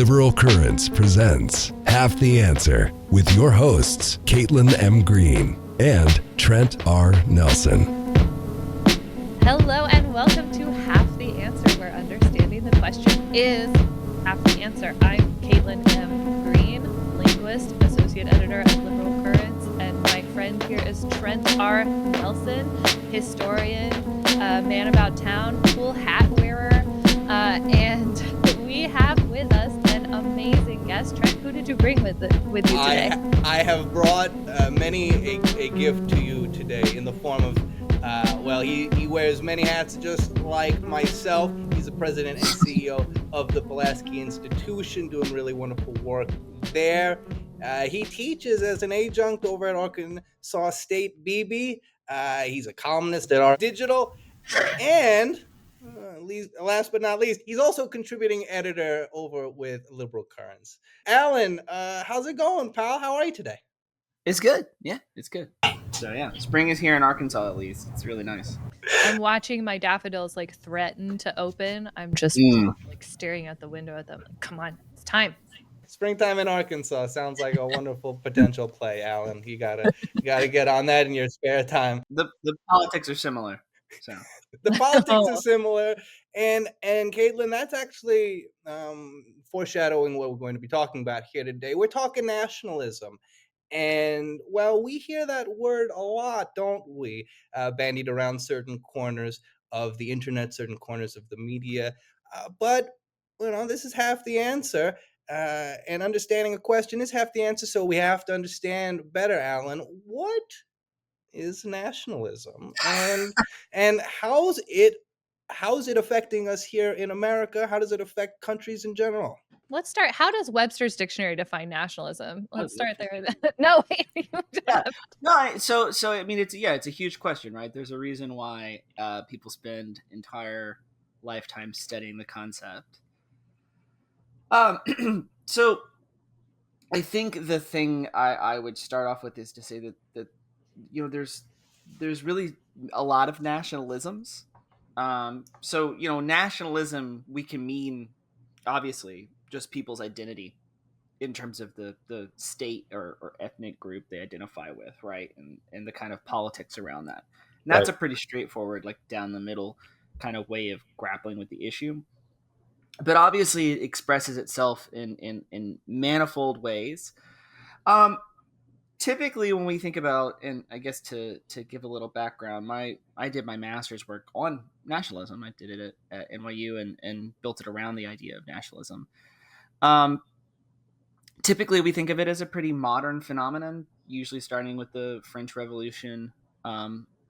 Liberal Currents presents Half the Answer with your hosts, Caitlin M. Green and Trent R. Nelson. Hello and welcome to Half the Answer, where understanding the question is half the answer. I'm Caitlin M. Green, linguist, associate editor at Liberal Currents, and my friend here is Trent R. Nelson, historian, man about town, cool hat wearer, and we have with us an amazing guest. Trent, who did you bring with you today? I have brought many a gift to you today in the form of, he wears many hats just like myself. He's the president and CEO of the Pulaski Institution, doing really wonderful work there. He teaches as an adjunct over at Arkansas State BB. He's a columnist at our Digital, and last but not least, he's also contributing editor over with Liberal Currents. Alan, how's it going, pal? How are you today? It's good. Yeah, it's good. So yeah, spring is here in Arkansas at least. It's really nice. I'm watching my daffodils threaten to open. I'm just staring out the window at them. Come on, it's time. Springtime in Arkansas sounds like a wonderful potential play, Alan. You gotta get on that in your spare time. The politics are similar. So the politics are similar, and Caitlin, that's actually foreshadowing what we're going to be talking about here today. We're talking nationalism. And, we hear that word a lot, don't we? Bandied around certain corners of the internet, certain corners of the media. But this is half the answer. And understanding a question is half the answer. So we have to understand better, Alan, what is nationalism? And how's it affecting us here in America? How does it affect countries in general? Let's start. How does Webster's Dictionary define nationalism? Let's start there. No, wait. So I mean, it's a huge question, right? There's a reason why people spend entire lifetimes studying the concept. So I think the thing I would start off with is to say that there's really a lot of nationalisms. So nationalism, we can mean obviously just people's identity in terms of the state or ethnic group they identify with, right? And the kind of politics around that. And that's a pretty straightforward, down the middle kind of way of grappling with the issue. But obviously it expresses itself in manifold ways. Typically when we think about, and I guess to give a little background, I did my master's work on nationalism. I did it at NYU and built it around the idea of nationalism. Typically we think of it as a pretty modern phenomenon, usually starting with the French Revolution.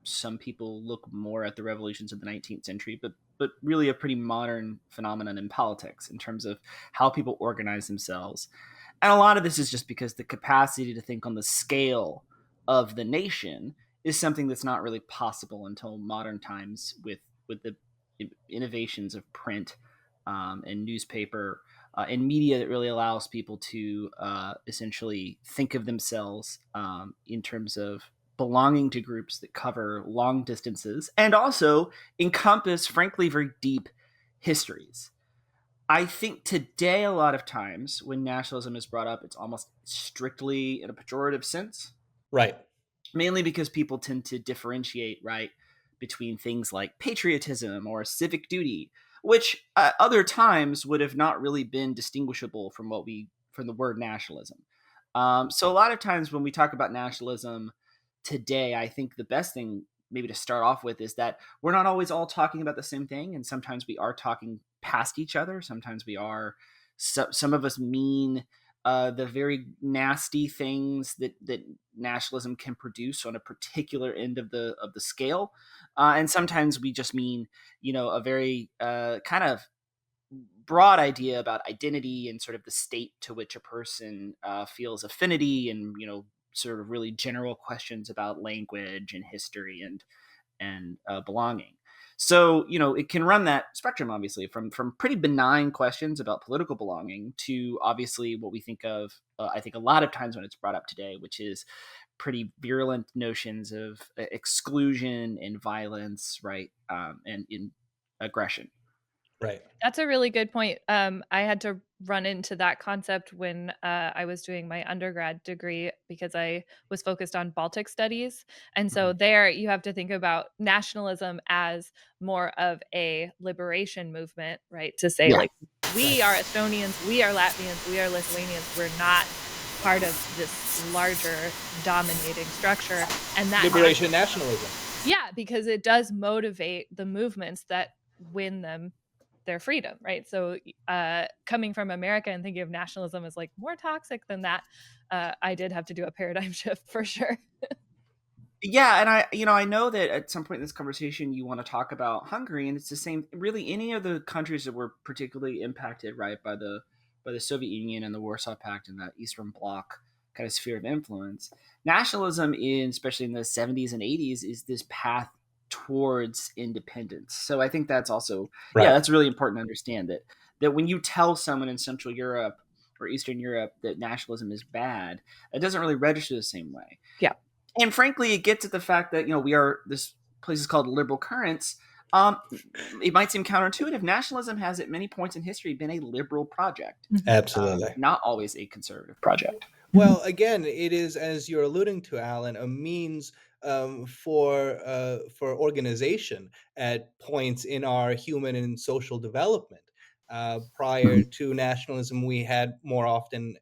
Some people look more at the revolutions of the 19th century, but really a pretty modern phenomenon in politics in terms of how people organize themselves. And a lot of this is just because the capacity to think on the scale of the nation is something that's not really possible until modern times with the innovations of print and newspaper and media that really allows people to essentially think of themselves in terms of belonging to groups that cover long distances and also encompass, frankly, very deep histories. I think today, a lot of times when nationalism is brought up, it's almost strictly in a pejorative sense. Right. Mainly because people tend to differentiate, right, between things like patriotism or civic duty, which other times would have not really been distinguishable from the word nationalism. So a lot of times when we talk about nationalism today, I think the best thing maybe to start off with is that we're not always all talking about the same thing. And sometimes we are talking past each other. Sometimes we are, some of us mean the very nasty things that nationalism can produce on a particular end of the scale. And sometimes we just mean, a very kind of broad idea about identity and sort of the state to which a person feels affinity and, sort of really general questions about language and history and belonging. So, it can run that spectrum, obviously, from pretty benign questions about political belonging to obviously what we think of, I think a lot of times when it's brought up today, which is pretty virulent notions of exclusion and violence, right? And in aggression. Right. That's a really good point. I had to run into that concept when I was doing my undergrad degree, because I was focused on Baltic studies. And so there you have to think about nationalism as more of a liberation movement, right? To say, like, we are Estonians, we are Latvians, we are Lithuanians, we're not part of this larger dominating structure. And that liberation nationalism. Yeah, because it does motivate the movements that win them their freedom, right? So coming from America and thinking of nationalism as like more toxic than that, I did have to do a paradigm shift for sure. Yeah, and I know that at some point in this conversation you want to talk about Hungary, and it's the same. Really, any of the countries that were particularly impacted, right, by the Soviet Union and the Warsaw Pact and that Eastern Bloc kind of sphere of influence. Nationalism, especially in the 70s and 80s, is this path towards independence. So I think that's also that's really important to understand that when you tell someone in Central Europe or Eastern Europe that nationalism is bad, it doesn't really register the same way. Yeah. And frankly, it gets at the fact that, this place is called liberal currents. It might seem counterintuitive. Nationalism has at many points in history been a liberal project. Absolutely. Not always a conservative project. Well, again, it is, as you're alluding to, Alan, a means for organization at points in our human and social development. Prior to nationalism, we had more often,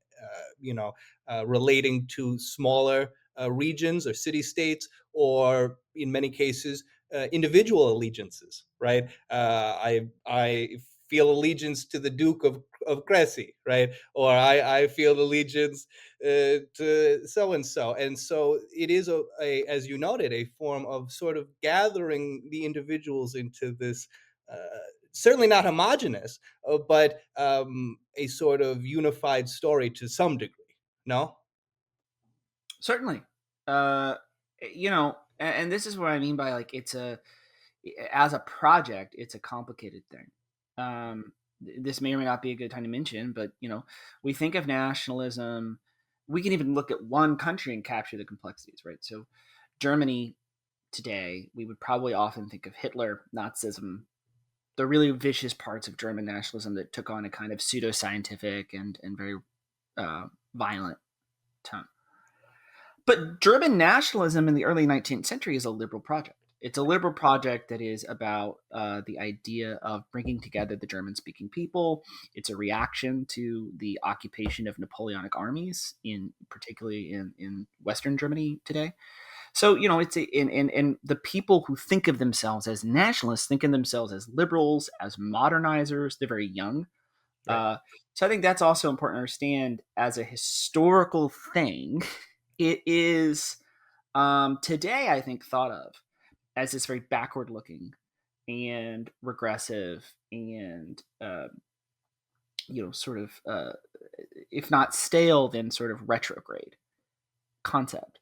relating to smaller regions or city-states, or in many cases, individual allegiances. Right? I feel allegiance to the Duke of Cressy, right? Or I feel allegiance to so and so, and so it is as you noted, a form of sort of gathering the individuals into this. Certainly not homogenous, but a sort of unified story to some degree. No? Certainly. And this is what I mean by, like, as a project, it's a complicated thing. This may or may not be a good time to mention, but, we think of nationalism, we can even look at one country and capture the complexities, right? So Germany today, we would probably often think of Hitler, Nazism, the really vicious parts of German nationalism that took on a kind of pseudoscientific and very violent tone. But German nationalism in the early 19th century is a liberal project. It's a liberal project that is about the idea of bringing together the German-speaking people. It's a reaction to the occupation of Napoleonic armies, particularly in Western Germany today. So, it's and the people who think of themselves as nationalists think of themselves as liberals, as modernizers. They're very young. Right. So I think that's also important to understand as a historical thing. It is today, I think, thought of as this very backward-looking and regressive and, sort of, if not stale, then sort of retrograde concept.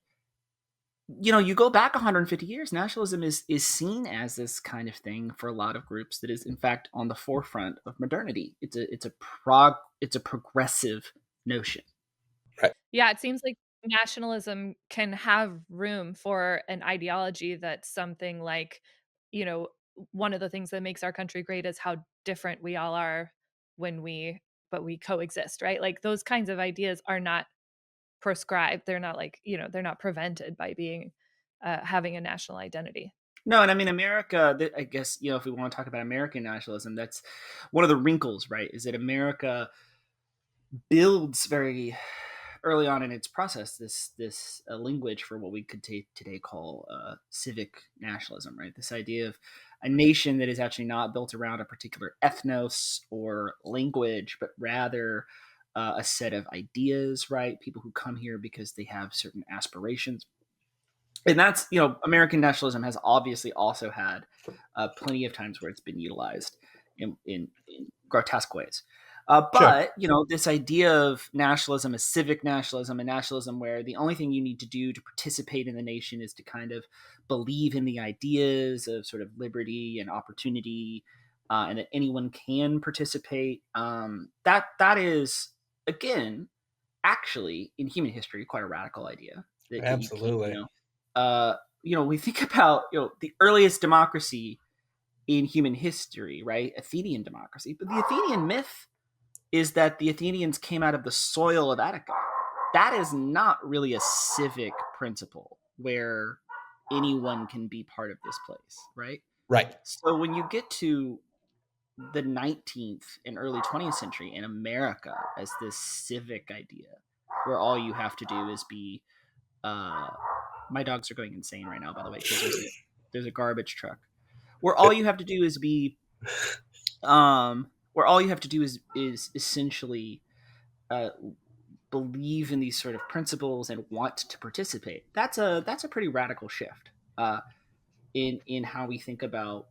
You go back 150 years, nationalism is seen as this kind of thing for a lot of groups that is, in fact, on the forefront of modernity. It's a progressive notion. Right. Yeah, it seems like nationalism can have room for an ideology that's something like, one of the things that makes our country great is how different we all are but we coexist, right? Like, those kinds of ideas are not proscribed. They're not like, they're not prevented by being having a national identity. No, and I mean, America, I guess, if we want to talk about American nationalism, that's one of the wrinkles, right? Is that America builds very early on in its process this language for what we could today call civic nationalism, right? This idea of a nation that is actually not built around a particular ethnos or language, but rather a set of ideas, right? People who come here because they have certain aspirations. And that's, American nationalism has obviously also had plenty of times where it's been utilized in grotesque ways. But, Sure. This idea of nationalism as civic nationalism, and nationalism where the only thing you need to do to participate in the nation is to kind of believe in the ideas of sort of liberty and opportunity, and that anyone can participate. That is, again, actually, in human history, quite a radical idea. Absolutely. We think about, the earliest democracy in human history, right? Athenian democracy. But the Athenian myth is that the Athenians came out of the soil of Attica. That is not really a civic principle where anyone can be part of this place, right? Right. So when you get to the 19th and early 20th century in America as this civic idea, where all you have to do is be, my dogs are going insane right now, by the way, because there's a garbage truck, where all you have to do is be, where all you have to do is essentially believe in these sort of principles and want to participate. That's a pretty radical shift in how we think about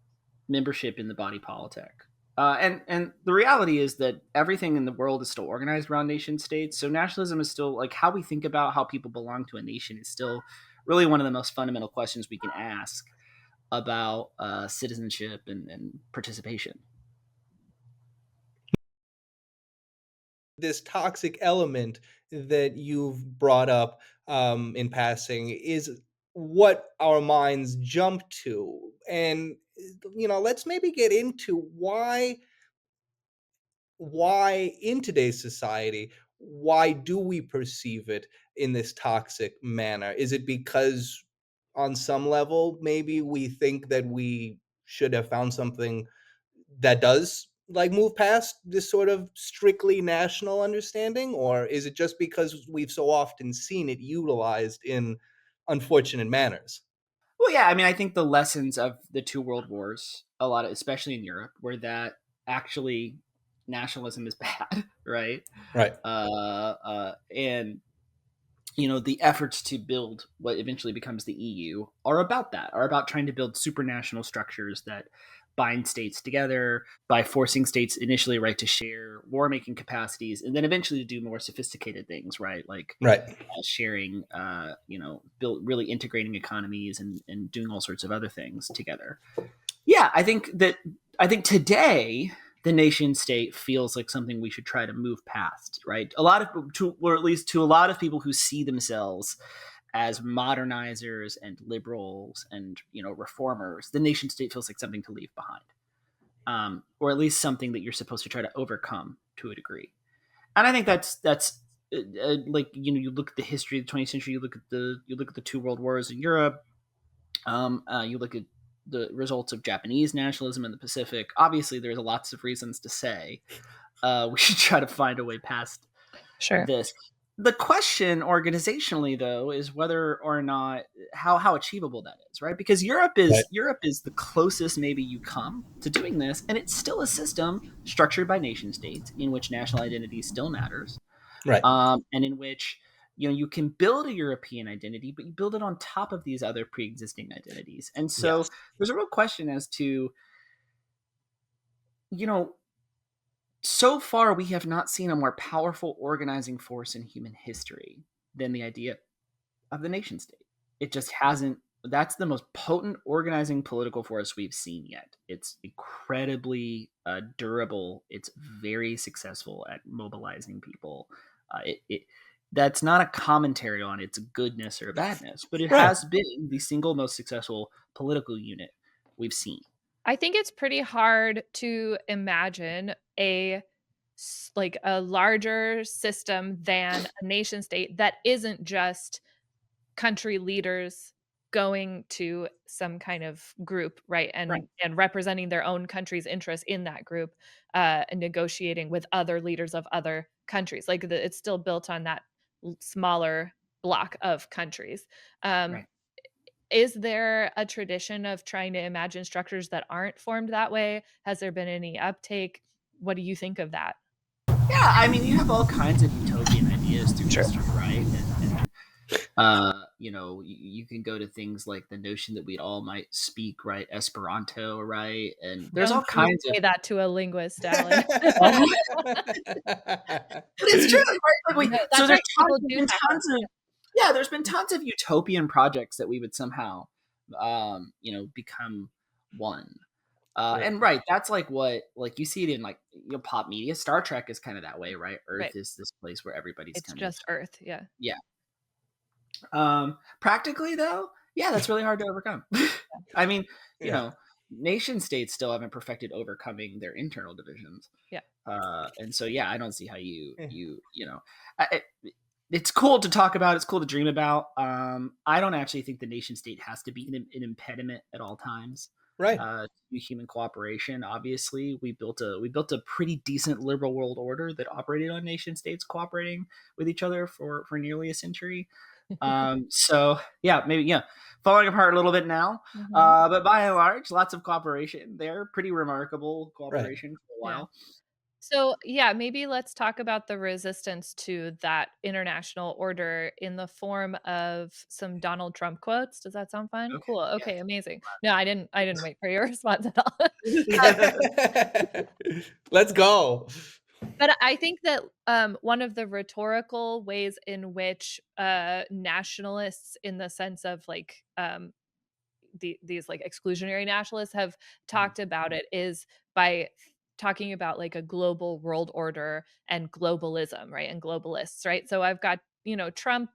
membership in the body politic. And the reality is that everything in the world is still organized around nation states. So nationalism is still, like, how we think about how people belong to a nation is still really one of the most fundamental questions we can ask about citizenship and participation. This toxic element that you've brought up in passing is what our minds jump to. And, let's maybe get into why in today's society, why do we perceive it in this toxic manner? Is it because on some level, maybe we think that we should have found something that does move past this sort of strictly national understanding? Or is it just because we've so often seen it utilized in unfortunate manners? Well, yeah, I mean, I think the lessons of the two world wars, a lot of, especially in Europe, were that actually nationalism is bad, right? Right. And the efforts to build what eventually becomes the EU are about that, are about trying to build supranational structures that bind states together by forcing states initially, right, to share war-making capacities, and then eventually to do more sophisticated things, right, like Right. sharing, really integrating economies and doing all sorts of other things together. Yeah, I think today the nation state feels like something we should try to move past, right? Or at least to a lot of people who see themselves as modernizers and liberals and reformers, the nation state feels like something to leave behind, or at least something that you're supposed to try to overcome to a degree. And I think that's you look at the history of the 20th century, you look at the two world wars in Europe, you look at the results of Japanese nationalism in the Pacific. Obviously, there's lots of reasons to say we should try to find a way past this. The question organizationally, though, is whether or not how achievable that is, right? Because Europe is the closest maybe you come to doing this, and it's still a system structured by nation states in which national identity still matters, right? And in which you can build a European identity, but you build it on top of these other pre-existing identities. And so there's a real question as to, so far we have not seen a more powerful organizing force in human history than the idea of the nation state. It just hasn't. That's the most potent organizing political force we've seen yet. It's incredibly durable. It's very successful at mobilizing people. That's not a commentary on its goodness or badness, but it has been the single most successful political unit we've seen. I think it's pretty hard to imagine a larger system than a nation state that isn't just country leaders going to some kind of group, right? And representing their own country's interests in that group, and negotiating with other leaders of other countries. It's still built on that smaller block of countries. Is there a tradition of trying to imagine structures that aren't formed that way? Has there been any uptake? What do you think of that? Yeah, I mean, you have all kinds of utopian ideas through history, right? And you can go to things like the notion that we all might speak, right, Esperanto, right? And there's all kinds of... Say that to a linguist, Alan. But it's true, right? There's been tons of utopian projects that we would somehow, become one. And that's what you see it in pop media. Star Trek is kind of that way, right? Earth is this place where everybody's just Earth, yeah. Practically though, that's really hard to overcome. I mean, nation states still haven't perfected overcoming their internal divisions. Yeah. And so, yeah, I don't see how you know, it's cool to talk about. It's cool to dream about. I don't actually think the nation state has to be an impediment at all times. Right. To human cooperation. Obviously, we built a pretty decent liberal world order that operated on nation states cooperating with each other for nearly a century. So yeah, maybe falling apart a little bit now, but by and large, lots of cooperation. They're pretty remarkable cooperation for a while. Yeah. So yeah, maybe let's talk about the resistance to that international order in the form of some Donald Trump quotes. Does that sound fun? Okay. Cool. Okay, Yeah. amazing. No, I didn't wait for your response at all. Let's go. But I think that one of the rhetorical ways in which nationalists, in the sense of like these like exclusionary nationalists, have talked about it is by talking about like a global world order and globalism, right? And globalists, right? So I've got, Trump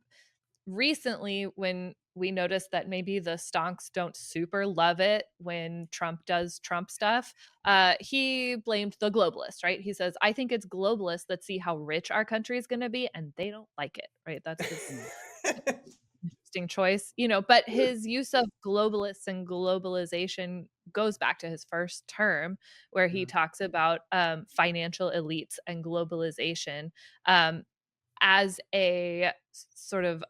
recently, when we noticed that maybe the stonks don't super love it when Trump does Trump stuff, he blamed the globalists, right? He says, I think it's globalists that see how rich our country is going to be and they don't like it, right? That's his interesting choice, but his use of globalists and globalization goes back to his first term, where he talks about financial elites and globalization as a sort of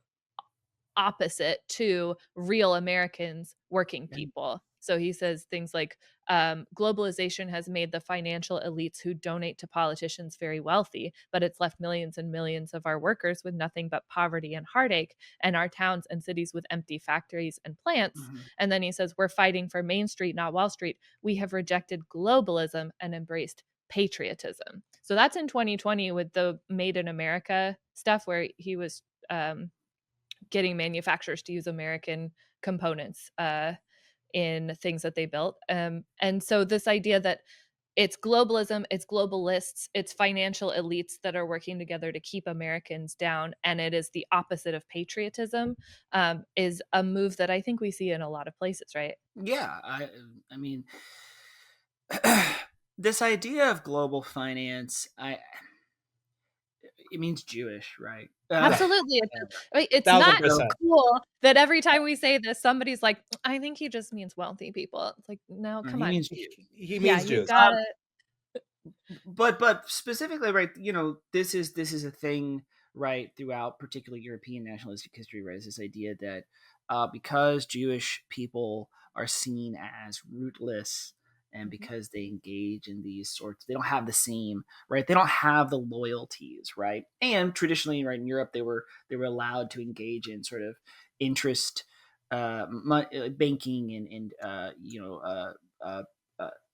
opposite to real Americans, working people. So he says things like globalization has made the financial elites who donate to politicians very wealthy, but it's left millions and millions of our workers with nothing but poverty and heartache, and our towns and cities with empty factories and plants. And then he says, we're fighting for Main Street, not Wall Street. We have rejected globalism and embraced patriotism. So that's in 2020 with the Made in America stuff, where he was getting manufacturers to use American components in things that they built. And so this idea that it's globalism, it's globalists, it's financial elites that are working together to keep Americans down, and it is the opposite of patriotism, is a move that I think we see in a lot of places, right? Yeah, I mean, this idea of global finance, it means Jewish, right? Absolutely. It's not 1000%. cool that every time we say this, somebody's like, I think he just means wealthy people. It's like, no, come He on. means Jews. He means You Jews. gotta. But specifically, right? This is a thing, right, throughout particularly European nationalistic history, right? Is this idea that because Jewish people are seen as rootless, and because they engage in these sorts, they don't have the same, right? They don't have the loyalties, right? And traditionally, right, in Europe, they were allowed to engage in sort of interest banking and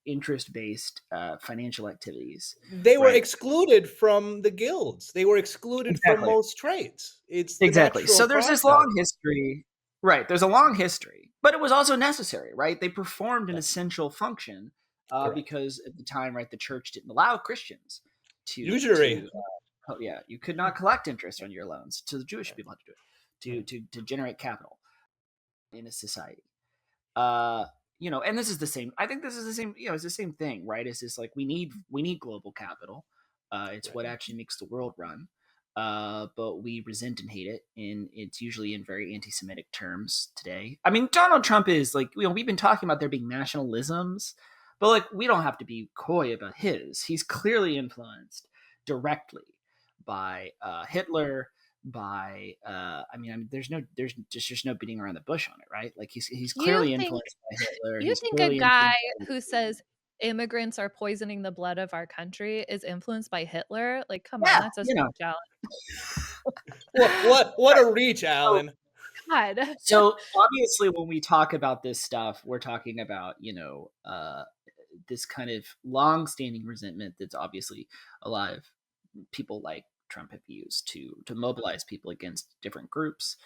interest-based financial activities. They were excluded from the guilds. They were excluded from most trades. It's exactly. So there's process. this long history, right? There's a long history, but it was also necessary, right? They performed an essential function because at the time, right, the church didn't allow Christians to usury. You could not collect interest on your loans. So the Jewish people had to do it to generate capital in a society. And this is the same. I think this is the same. It's the same thing, right? It's just like we need global capital. It's what actually makes the world run. But we resent and hate it, and it's usually in very anti-Semitic terms today. I mean, Donald Trump is like, we've been talking about there being nationalisms, but like we don't have to be coy about his. He's clearly influenced directly by Hitler. By there's just no beating around the bush on it, right? Like he's clearly influenced by Hitler. You think a guy who says immigrants are poisoning the blood of our country is influenced by Hitler? Like, come on, that's a challenge. What a reach, Alan. God. So obviously, when we talk about this stuff, we're talking about this kind of long-standing resentment that's obviously a lot of people like Trump have used to mobilize people against different groups.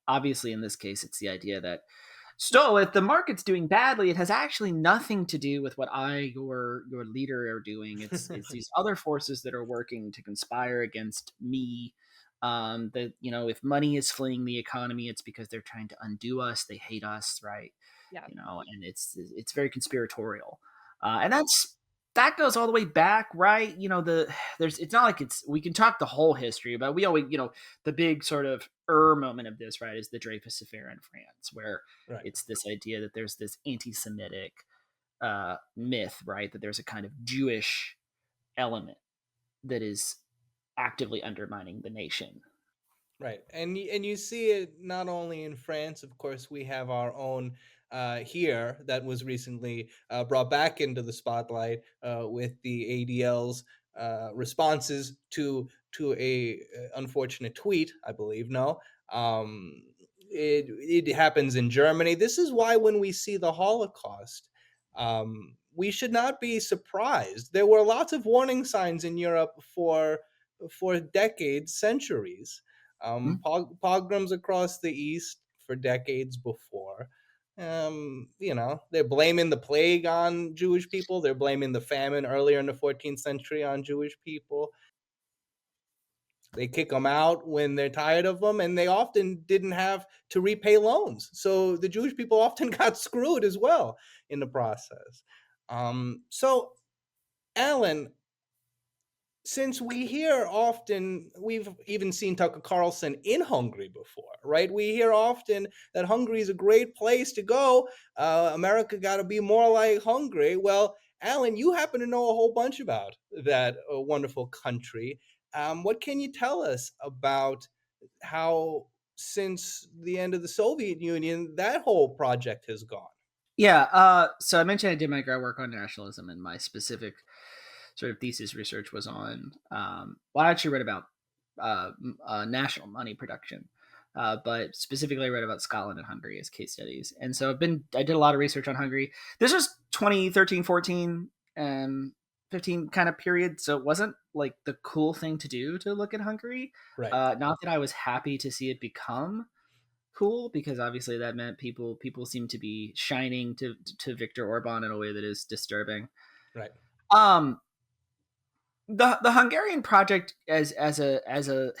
Obviously, in this case, it's the idea that if the market's doing badly, it has actually nothing to do with what your leader are doing. It's these other forces that are working to conspire against me. If money is fleeing the economy, it's because they're trying to undo us. They hate us, right? Yeah. And it's very conspiratorial, and that goes all the way back, right? It's not like we can talk the whole history, but we always, the big sort of moment of this, right, is the Dreyfus affair in France, where it's this idea that there's this anti-Semitic myth, right, that there's a kind of Jewish element that is actively undermining the nation. Right, and you see it not only in France. Of course, we have our own here that was recently brought back into the spotlight with the ADL's responses to a unfortunate tweet, I believe. No, it happens in Germany. This is why when we see the Holocaust, we should not be surprised. There were lots of warning signs in Europe for decades, centuries. Pogroms across the East for decades before. They're blaming the plague on Jewish people. They're blaming the famine earlier in the 14th century on Jewish people. They kick them out when they're tired of them, and they often didn't have to repay loans. So the Jewish people often got screwed as well in the process. So, Alan, since we hear often, we've even seen Tucker Carlson in Hungary before, right? We hear often that Hungary is a great place to go. America got to be more like Hungary. Well, Alan, you happen to know a whole bunch about that wonderful country. What can you tell us about how, since the end of the Soviet Union, that whole project has gone? Yeah. So I mentioned I did my grad work on nationalism, and my specific sort of thesis research was on, I actually read about national money production, but specifically I read about Scotland and Hungary as case studies. And so I did a lot of research on Hungary. This was 2013, 14, 15 kind of period. So it wasn't like the cool thing to do to look at Hungary. Right. Not that I was happy to see it become cool, because obviously that meant people seem to be shining to Viktor Orban in a way that is disturbing. Right. The Hungarian project as a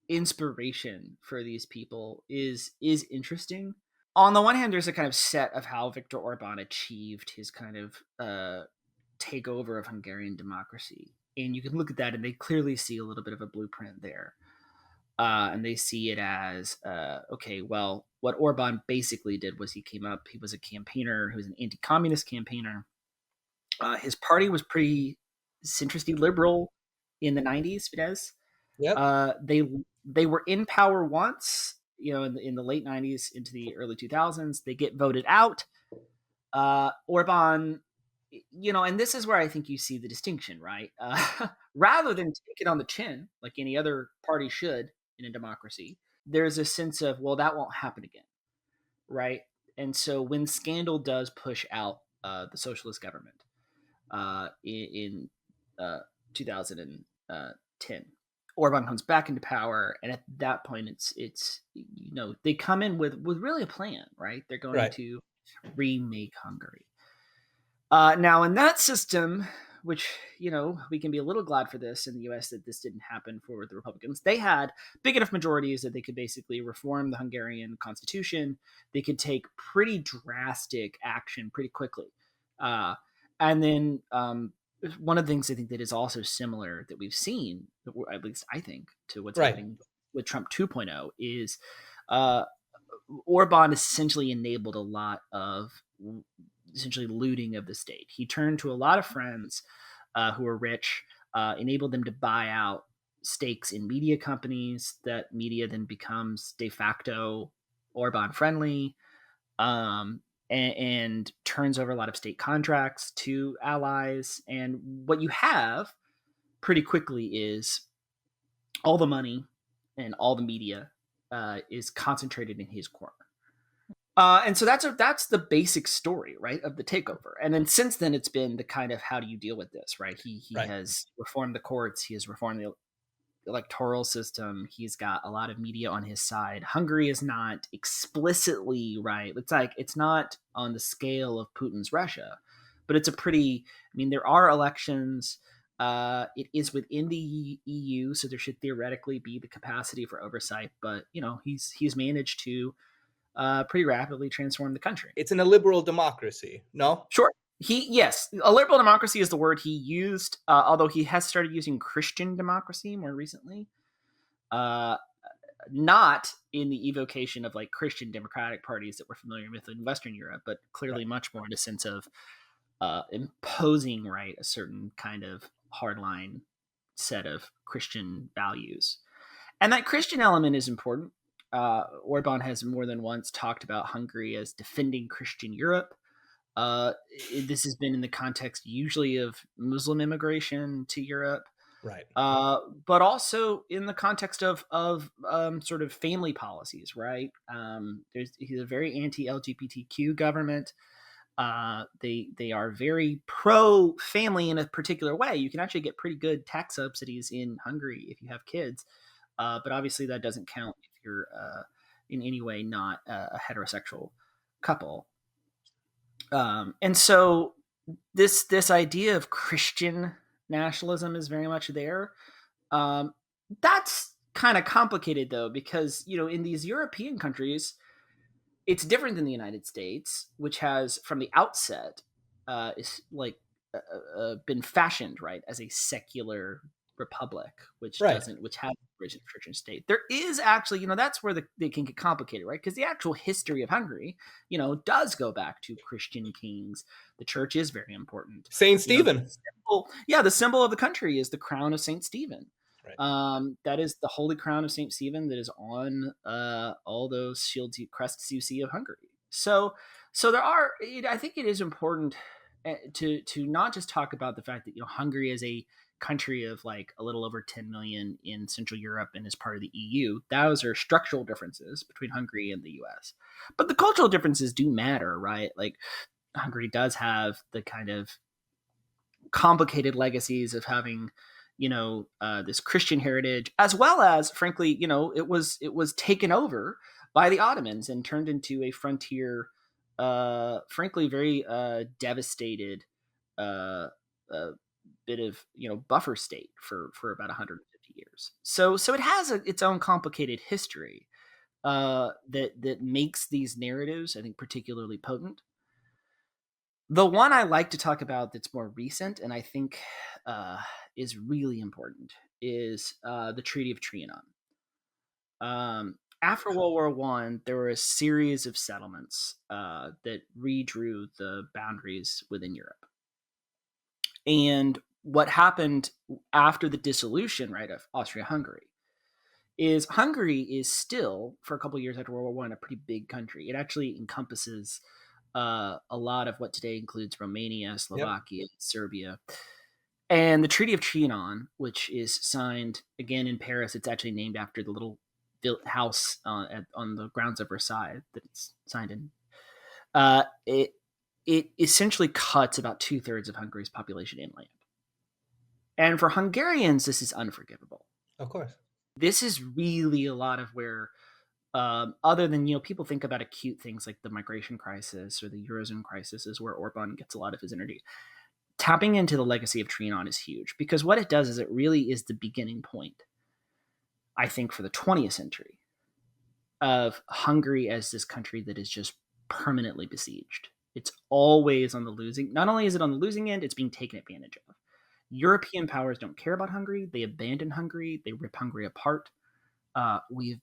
inspiration for these people is interesting. On the one hand, there's a kind of set of how Viktor Orban achieved his kind of takeover of Hungarian democracy, and you can look at that and they clearly see a little bit of a blueprint there. And they see it as, okay, well, what Orban basically did was he was a campaigner, he was an anti-communist campaigner. His party was pretty centristy liberal in the 90s, Fidesz. Yep. They were in power once, in the late 90s into the early 2000s. They get voted out. Orban, and this is where I think you see the distinction, right? Rather than take it on the chin, like any other party should in a democracy, there's a sense of, well, that won't happen again, right? And so when scandal does push out the socialist government in 2010, Orban comes back into power, and at that point, it's they come in with really a plan, right? They're going to remake Hungary. Now, in that system, which, we can be a little glad for this in the U.S. that this didn't happen for the Republicans. They had big enough majorities that they could basically reform the Hungarian constitution. They could take pretty drastic action pretty quickly. And then one of the things I think that is also similar that we've seen, at least I think, to what's happening with Trump 2.0 is Orban essentially enabled a lot of essentially looting of the state. He turned to a lot of friends who were rich, enabled them to buy out stakes in media companies. That media then becomes de facto Orban friendly, and turns over a lot of state contracts to allies. And what you have pretty quickly is all the money and all the media is concentrated in his corner. And so that's the basic story, right, of the takeover. And then since then, it's been the kind of, how do you deal with this, right? He has reformed the courts. He has reformed the electoral system. He's got a lot of media on his side. Hungary is not explicitly, right? It's not on the scale of Putin's Russia, but it's there are elections. It is within the EU, so there should theoretically be the capacity for oversight. But, he's managed to pretty rapidly transformed the country. It's in a liberal democracy, no? Sure. Yes, a liberal democracy is the word he used, although he has started using Christian democracy more recently. Not in the evocation of like Christian democratic parties that we're familiar with in Western Europe, but clearly much more in a sense of imposing, right, a certain kind of hardline set of Christian values. And that Christian element is important. Orban has more than once talked about Hungary as defending Christian Europe. This has been in the context usually of Muslim immigration to Europe. Right. But also in the context of sort of family policies, right? He's a very anti-LGBTQ government. They are very pro-family in a particular way. You can actually get pretty good tax subsidies in Hungary if you have kids. But obviously that doesn't count if you're in any way not a heterosexual couple. And so this idea of Christian nationalism is very much there. That's kind of complicated though, because, in these European countries, it's different than the United States, which has from the outset is like been fashioned, right, as a secular republic, which has origin of church and state. There is actually, that's where they can get complicated, right? Because the actual history of Hungary, does go back to Christian kings. The church is very important. Saint Stephen. The symbol of the country is the crown of Saint Stephen. Right. That is the holy crown of Saint Stephen that is on all those shields, crests you see of Hungary. So there are. I think it is important to not just talk about the fact that Hungary is a country of like a little over 10 million in Central Europe and is part of the EU. Those are structural differences between Hungary and the US. But the cultural differences do matter, right? Like Hungary does have the kind of complicated legacies of having, this Christian heritage, as well as, frankly, it was taken over by the Ottomans and turned into a frontier, frankly, very devastated bit of buffer state for about 150 years. So it has its own complicated history that makes these narratives, I think, particularly potent. The one I like to talk about that's more recent and I think is really important is the Treaty of Trianon. After World War I, there were a series of settlements that redrew the boundaries within Europe. And what happened after the dissolution, right, of Austria-Hungary is Hungary is still, for a couple of years after World War I, a pretty big country. It actually encompasses a lot of what today includes Romania, Slovakia, Serbia. And the Treaty of Trianon, which is signed again in Paris, it's actually named after the little house on the grounds of Versailles that it's signed in. It essentially cuts about 2/3 of Hungary's population inland. And for Hungarians, this is unforgivable. Of course. This is really a lot of where, other than, people think about acute things like the migration crisis or the Eurozone crisis is where Orban gets a lot of his energy. Tapping into the legacy of Trianon is huge because what it does is it really is the beginning point, I think, for the 20th century of Hungary as this country that is just permanently besieged. It's always on the losing. Not only is it on the losing end, it's being taken advantage of. European powers don't care about Hungary. They abandon Hungary. They rip Hungary apart. We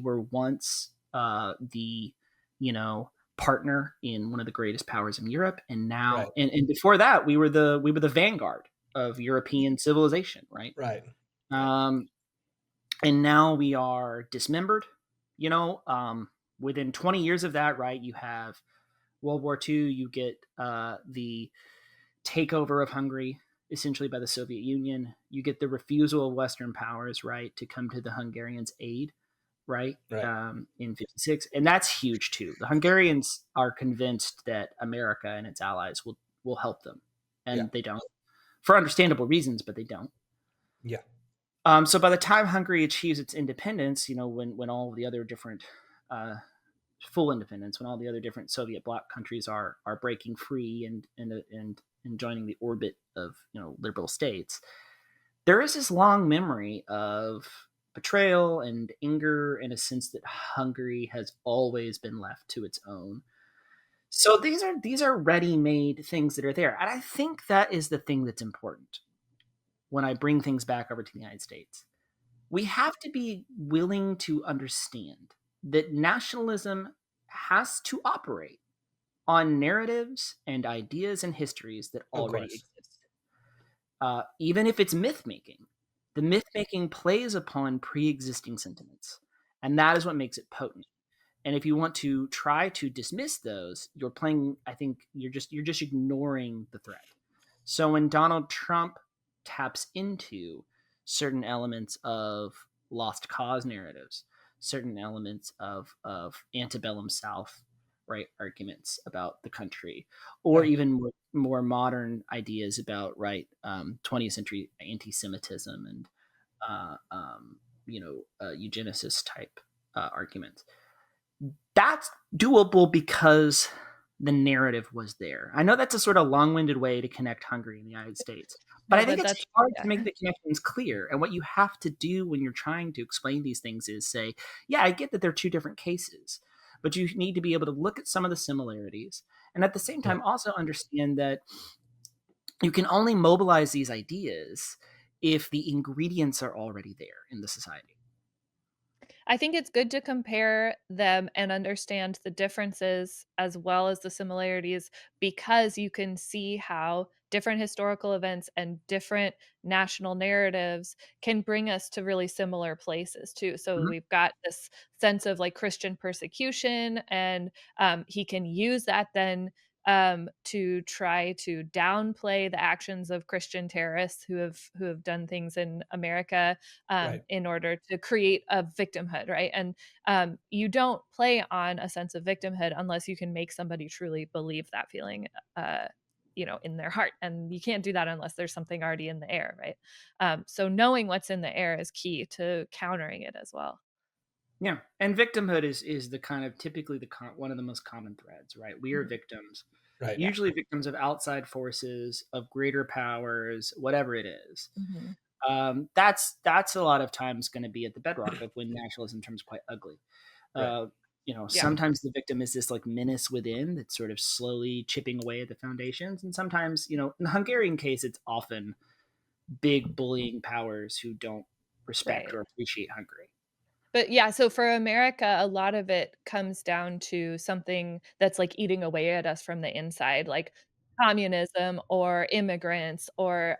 were once the, partner in one of the greatest powers in Europe, and now, and before that, we were the vanguard of European civilization, right? Right. And now we are dismembered. Within 20 years of that, right? You have World War II. You get the takeover of Hungary essentially by the Soviet Union. You get the refusal of Western powers, right, to come to the Hungarians' aid, right. In 56. And that's huge too. The Hungarians are convinced that America and its allies will help them. And they don't. For understandable reasons, but they don't. Yeah. So by the time Hungary achieves its independence, when all the other different full independence, when all the other different Soviet bloc countries are breaking free and joining the orbit of liberal states, there is this long memory of betrayal and anger, and a sense that Hungary has always been left to its own. So these are ready-made things that are there. And I think that is the thing that's important when I bring things back over to the United States. We have to be willing to understand that nationalism has to operate on narratives and ideas and histories that already exist. Even if it's myth-making, the myth-making plays upon pre-existing sentiments, and that is what makes it potent. And if you want to try to dismiss those, you're playing, I think you're just ignoring the threat. So when Donald Trump taps into certain elements of lost cause narratives, certain elements of antebellum South, right, arguments about the country, or even more modern ideas about 20th century anti-Semitism and eugenicist type arguments, that's doable because the narrative was there. I know that's a sort of long-winded way to connect Hungary and the United States, but I think it's hard to make the connections clear. And what you have to do when you're trying to explain these things is say, yeah, I get that they're two different cases, but you need to be able to look at some of the similarities and at the same time also understand that you can only mobilize these ideas if the ingredients are already there in the society. I think it's good to compare them and understand the differences as well as the similarities, because you can see how different historical events and different national narratives can bring us to really similar places too. So we've got this sense of like Christian persecution, and he can use that then to try to downplay the actions of Christian terrorists who have done things in America in order to create a victimhood, right? And you don't play on a sense of victimhood unless you can make somebody truly believe that feeling, in their heart. And you can't do that unless there's something already in the air, right? So knowing what's in the air is key to countering it as well. Yeah, and victimhood is the kind of typically one of the most common threads, right? We are victims, usually victims of outside forces, of greater powers, whatever it is. That's a lot of times going to be at the bedrock of when nationalism turns quite ugly. Sometimes the victim is this like menace within that's sort of slowly chipping away at the foundations, and sometimes, in the Hungarian case, it's often big bullying powers who don't respect or appreciate Hungary. But yeah, so for America, a lot of it comes down to something that's like eating away at us from the inside, like communism or immigrants or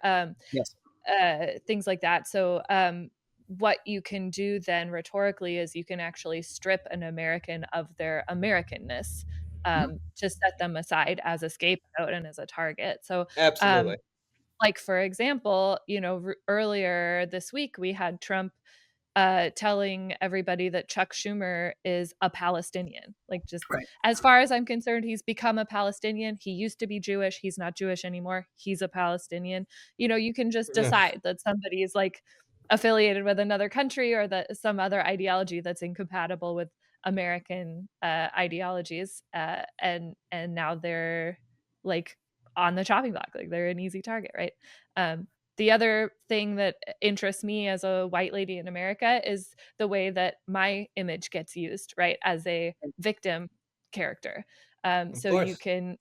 things like that. So what you can do then rhetorically is you can actually strip an American of their Americanness, to set them aside as a scapegoat and as a target. So absolutely. Like, for example, earlier this week, we had Trump telling everybody that Chuck Schumer is a Palestinian. Like, just as far as I'm concerned, he's become a Palestinian. He used to be Jewish. He's not Jewish anymore. He's a Palestinian. You can just decide that somebody is like affiliated with another country or that some other ideology that's incompatible with American ideologies, and now they're like on the chopping block. Like, they're an easy target, right? The other thing that interests me as a white lady in America is the way that my image gets used, right, as a victim character. So you can,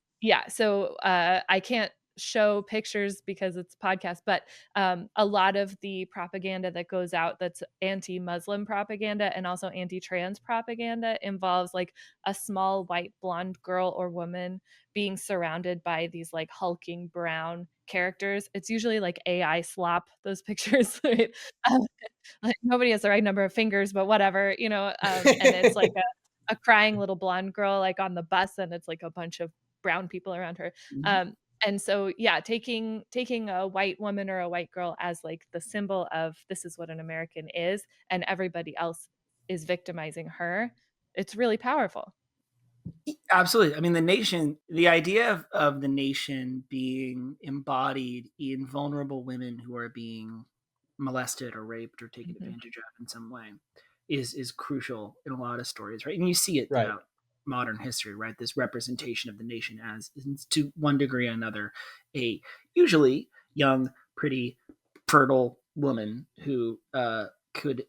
so I can't show pictures because it's a podcast, but a lot of the propaganda that goes out that's anti-Muslim propaganda and also anti-trans propaganda involves like a small white blonde girl or woman being surrounded by these like hulking brown characters. It's usually like AI slop, those pictures. Right? Like, nobody has the right number of fingers, but whatever, and it's like a crying little blonde girl like on the bus, and it's like a bunch of brown people around her. And so, yeah, taking a white woman or a white girl as like the symbol of this is what an American is, and everybody else is victimizing her, it's really powerful. Absolutely. I mean, the idea of the nation being embodied in vulnerable women who are being molested or raped or taken advantage of in some way is crucial in a lot of stories, right? And you see it throughout modern history, right? This representation of the nation as, to one degree or another, a usually young, pretty, fertile woman who could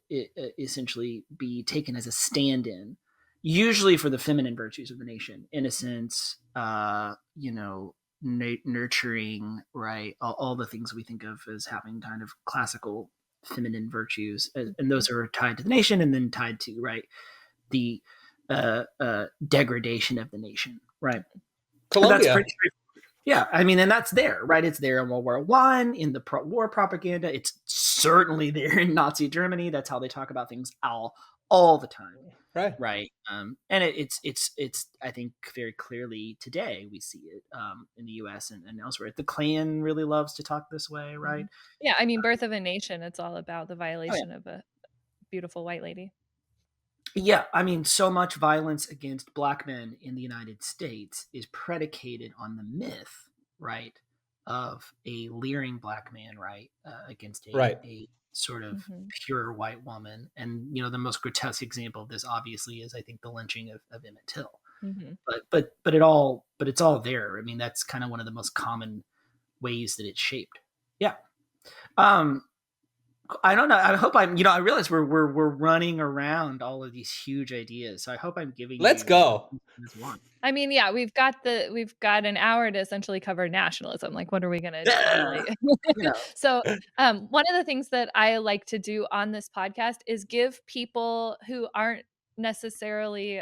essentially be taken as a stand-in, usually for the feminine virtues of the nation: innocence, nurturing, right? All the things we think of as having kind of classical feminine virtues, and those are tied to the nation, and then tied to, right, the degradation of the nation, right? Colombia. That's pretty straightforward. Yeah, I mean, and that's there, right? It's there in World War I, in the war propaganda. It's certainly there in Nazi Germany. That's how they talk about things all the time, right? And it's I think very clearly today we see it in the U.S. and elsewhere. The Klan really loves to talk this way, right? Yeah, I mean, Birth of a Nation. It's all about the violation of a beautiful white lady. Yeah, I mean, so much violence against Black men in the United States is predicated on the myth, right, of a leering Black man, right, against a sort of pure white woman. And, the most grotesque example of this, obviously, is, I think, the lynching of Emmett Till. But it's all there. I mean, that's kind of one of the most common ways that it's shaped. Yeah. I don't know. I hope I realize we're running around all of these huge ideas. So I hope I'm giving Let's go. This one. I mean, yeah, we've got an hour to essentially cover nationalism. Like, what are we going to do? So one of the things that I like to do on this podcast is give people who aren't necessarily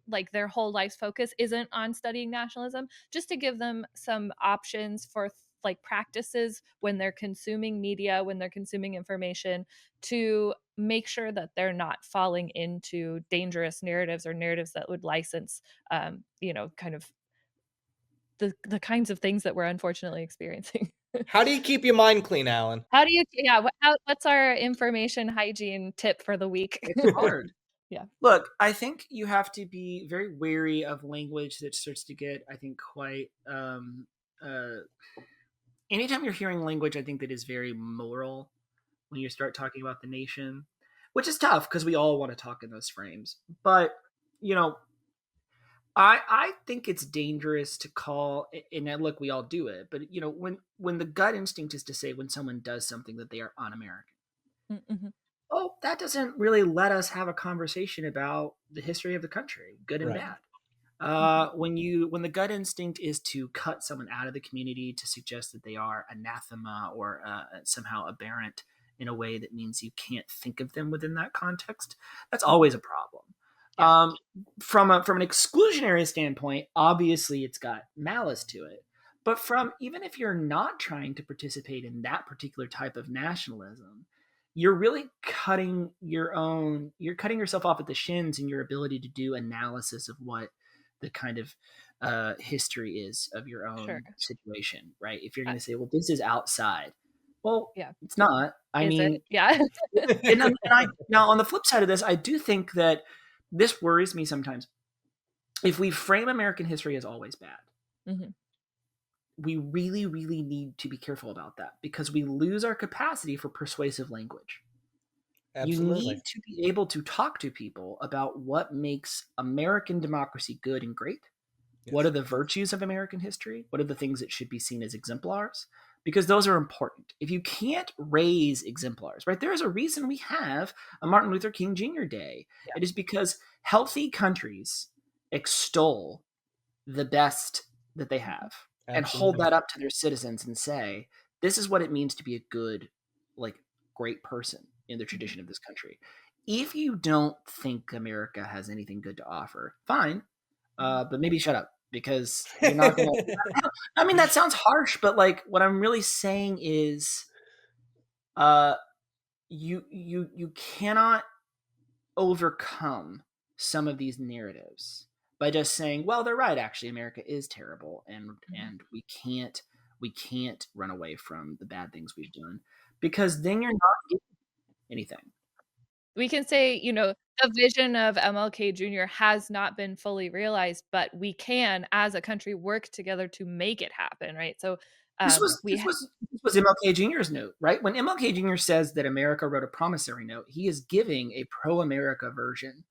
like their whole life's focus isn't on studying nationalism, just to give them some options for like practices when they're consuming media, when they're consuming information, to make sure that they're not falling into dangerous narratives or narratives that would license, kind of the kinds of things that we're unfortunately experiencing. How do you keep your mind clean, Alan? What's our information hygiene tip for the week? It's hard. Yeah. Look, I think you have to be very wary of language that starts to get, I think, quite anytime you're hearing language, I think, that is very moral, when you start talking about the nation, which is tough because we all want to talk in those frames. But, I think it's dangerous to call, and look, we all do it, but, when the gut instinct is to say when someone does something that they are un-American, oh, that doesn't really let us have a conversation about the history of the country, good and bad. When the gut instinct is to cut someone out of the community, to suggest that they are anathema or somehow aberrant in a way that means you can't think of them within that context, that's always a problem. Yeah. From an exclusionary standpoint, obviously it's got malice to it. But even if you're not trying to participate in that particular type of nationalism, you're really cutting yourself off at the shins in your ability to do analysis of what the kind of history is of your own situation, right? If you're going to say, well, this is outside. Well, it's not. Yeah. Now, on the flip side of this, I do think that this worries me sometimes. If we frame American history as always bad, we really, really need to be careful about that, because we lose our capacity for persuasive language. Absolutely. You need to be able to talk to people about what makes American democracy good and great. Yes. What are the virtues of American history? What are the things that should be seen as exemplars? Because those are important. If you can't raise exemplars, right? There is a reason we have a Martin Luther King Jr. Day. Yeah. It is because healthy countries extol the best that they have. Absolutely. And hold that up to their citizens and say, this is what it means to be a good, great person in the tradition of this country. If you don't think America has anything good to offer, fine, but maybe shut up, because you're not going to. I mean, that sounds harsh, but what I'm really saying is, you cannot overcome some of these narratives by just saying, well, they're right. Actually, America is terrible, and we can't run away from the bad things we've done, because then you're not getting anything. We can say, the vision of MLK Jr. has not been fully realized, but we can, as a country, work together to make it happen, right? So this was MLK Jr.'s note, right? When MLK Jr. says that America wrote a promissory note, he is giving a pro-America version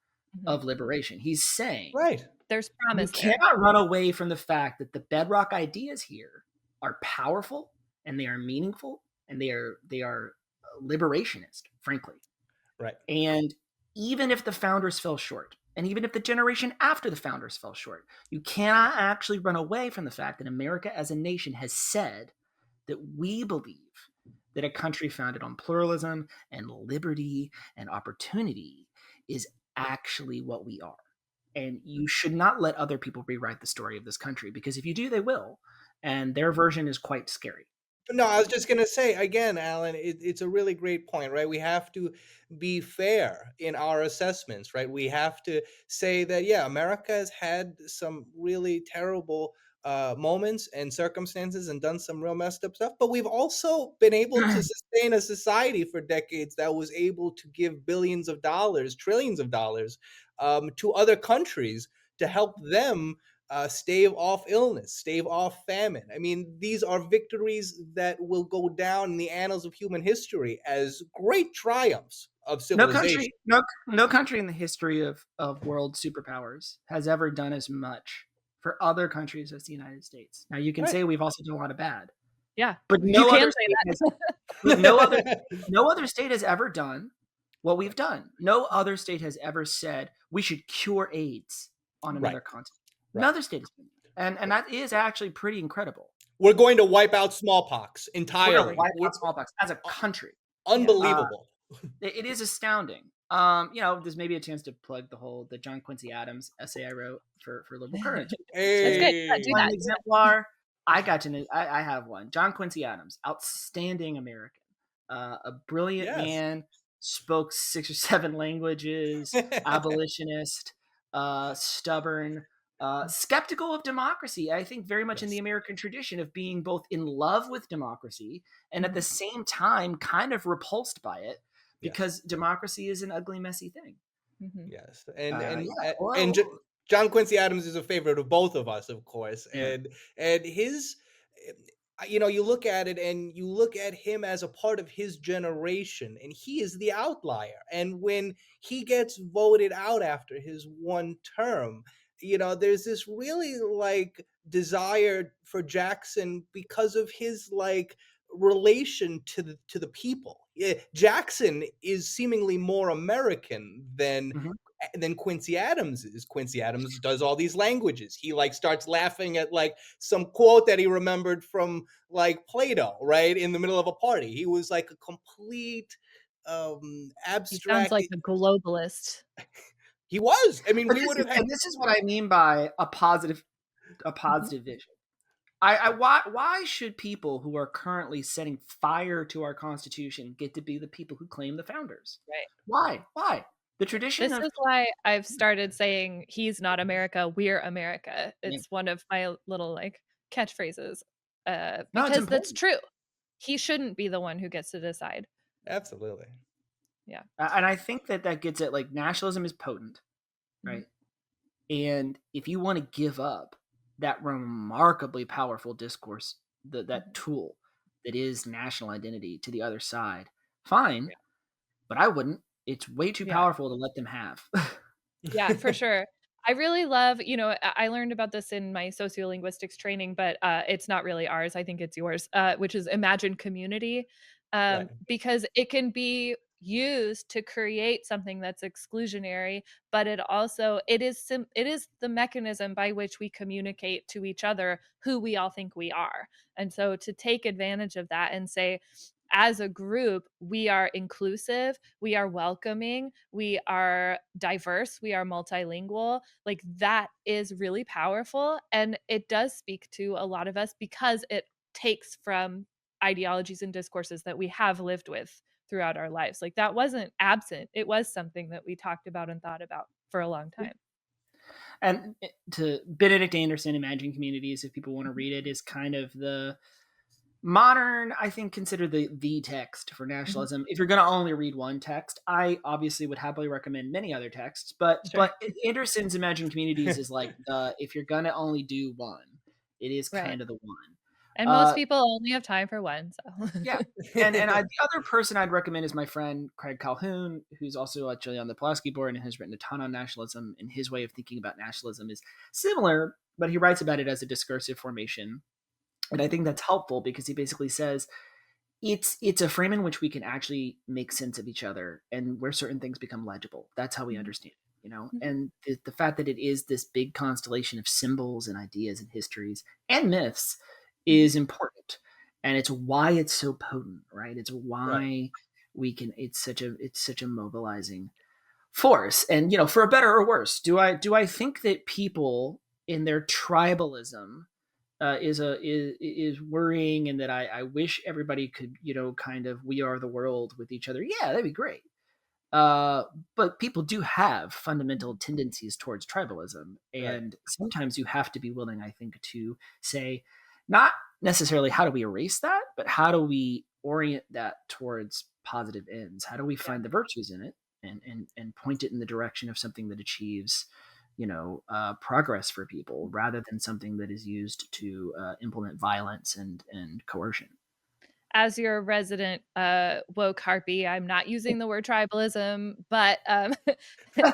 of liberation. He's saying, right, there's promise. You cannot run away from the fact that the bedrock ideas here are powerful, and they are meaningful, and they are liberationist, frankly. Right. And even if the founders fell short, and even if the generation after the founders fell short, you cannot actually run away from the fact that America as a nation has said that we believe that a country founded on pluralism and liberty and opportunity is actually what we are. And you should not let other people rewrite the story of this country, because if you do, they will. And their version is quite scary. No, I was just going to say again, Alan, it's a really great point, right? We have to be fair in our assessments, right? We have to say that, yeah, America has had some really terrible moments and circumstances and done some real messed up stuff, but we've also been able to sustain a society for decades that was able to give billions of dollars, trillions of dollars to other countries to help them stave off illness, stave off famine. I mean, these are victories that will go down in the annals of human history as great triumphs of civilization. No country in the history of world superpowers has ever done as much for other countries as the United States. Now, you can say we've also done a lot of bad. Yeah, but no other state has ever done what we've done. No other state has ever said we should cure AIDS on another continent. Another state has been, and that is actually pretty incredible. We're going to wipe out smallpox entirely. We're going to wipe out smallpox as a country. Unbelievable. It is astounding. There's maybe a chance to plug the John Quincy Adams essay I wrote for Liberal Current. That's good. Yeah, do that. Exemplar. I have one. John Quincy Adams, outstanding American, a brilliant man, spoke 6 or 7 languages, abolitionist, stubborn, skeptical of democracy. I think very much in the American tradition of being both in love with democracy and at the same time kind of repulsed by it, because democracy is an ugly, messy thing. Mm-hmm. Yes, and John Quincy Adams is a favorite of both of us, of course, and his, you look at it and you look at him as a part of his generation, and he is the outlier. And when he gets voted out after his one term, there's this really desire for Jackson because of his relation to the people. Jackson is seemingly more American than Quincy Adams is. Quincy Adams does all these languages. He starts laughing at some quote that he remembered from Plato, right, in the middle of a party. He was a complete abstract. He sounds like a globalist. He was. I mean, we would have. And this is what I mean by a positive vision. Why should people who are currently setting fire to our Constitution get to be the people who claim the founders? Right. Why? The tradition. This is why I've started saying he's not America, we're America. It's one of my little catchphrases. Because that's true. He shouldn't be the one who gets to decide. Absolutely. Yeah. And I think that gets it. Nationalism is potent, right? And if you want to give up that remarkably powerful discourse, that tool that is national identity to the other side, fine. But I wouldn't. It's way too powerful to let them have. Yeah, for sure. I really love, I learned about this in my sociolinguistics training, but it's not really ours. I think it's yours, which is imagine community, because it can be used to create something that's exclusionary, but it is the mechanism by which we communicate to each other who we all think we are. And so to take advantage of that and say, as a group, we are inclusive, we are welcoming, we are diverse, we are multilingual. That is really powerful. And it does speak to a lot of us because it takes from ideologies and discourses that we have lived with throughout our lives. That wasn't absent. It was something that we talked about and thought about for a long time. And to Benedict Anderson, Imagine Communities, if people want to read it, is kind of the modern, I think, consider the text for nationalism. If you're going to only read one text, I obviously would happily recommend many other texts, but Anderson's Imagine Communities is if you're going to only do one, it is kind of the one. And most people only have time for one. So yeah. And the other person I'd recommend is my friend Craig Calhoun, who's also actually on the Pulaski board and has written a ton on nationalism. And his way of thinking about nationalism is similar, but he writes about it as a discursive formation. And I think that's helpful because he basically says, it's a frame in which we can actually make sense of each other and where certain things become legible. That's how we understand it, you know? And the fact that it is this big constellation of symbols and ideas and histories and myths is important. And it's why it's so potent, right? It's why we can, it's such a mobilizing force. And, you know, for a better or worse, do I think that people in their tribalism is worrying, and that I wish everybody could, you know, kind of we are the world with each other? Yeah, that'd be great. But people do have fundamental tendencies towards tribalism, and sometimes you have to be willing, I think, to say, not necessarily how do we erase that, but how do we orient that towards positive ends? How do we find the virtues in it and point it in the direction of something that achieves, you know, progress for people, rather than something that is used to implement violence and coercion. As your resident woke harpy, I'm not using the word tribalism, but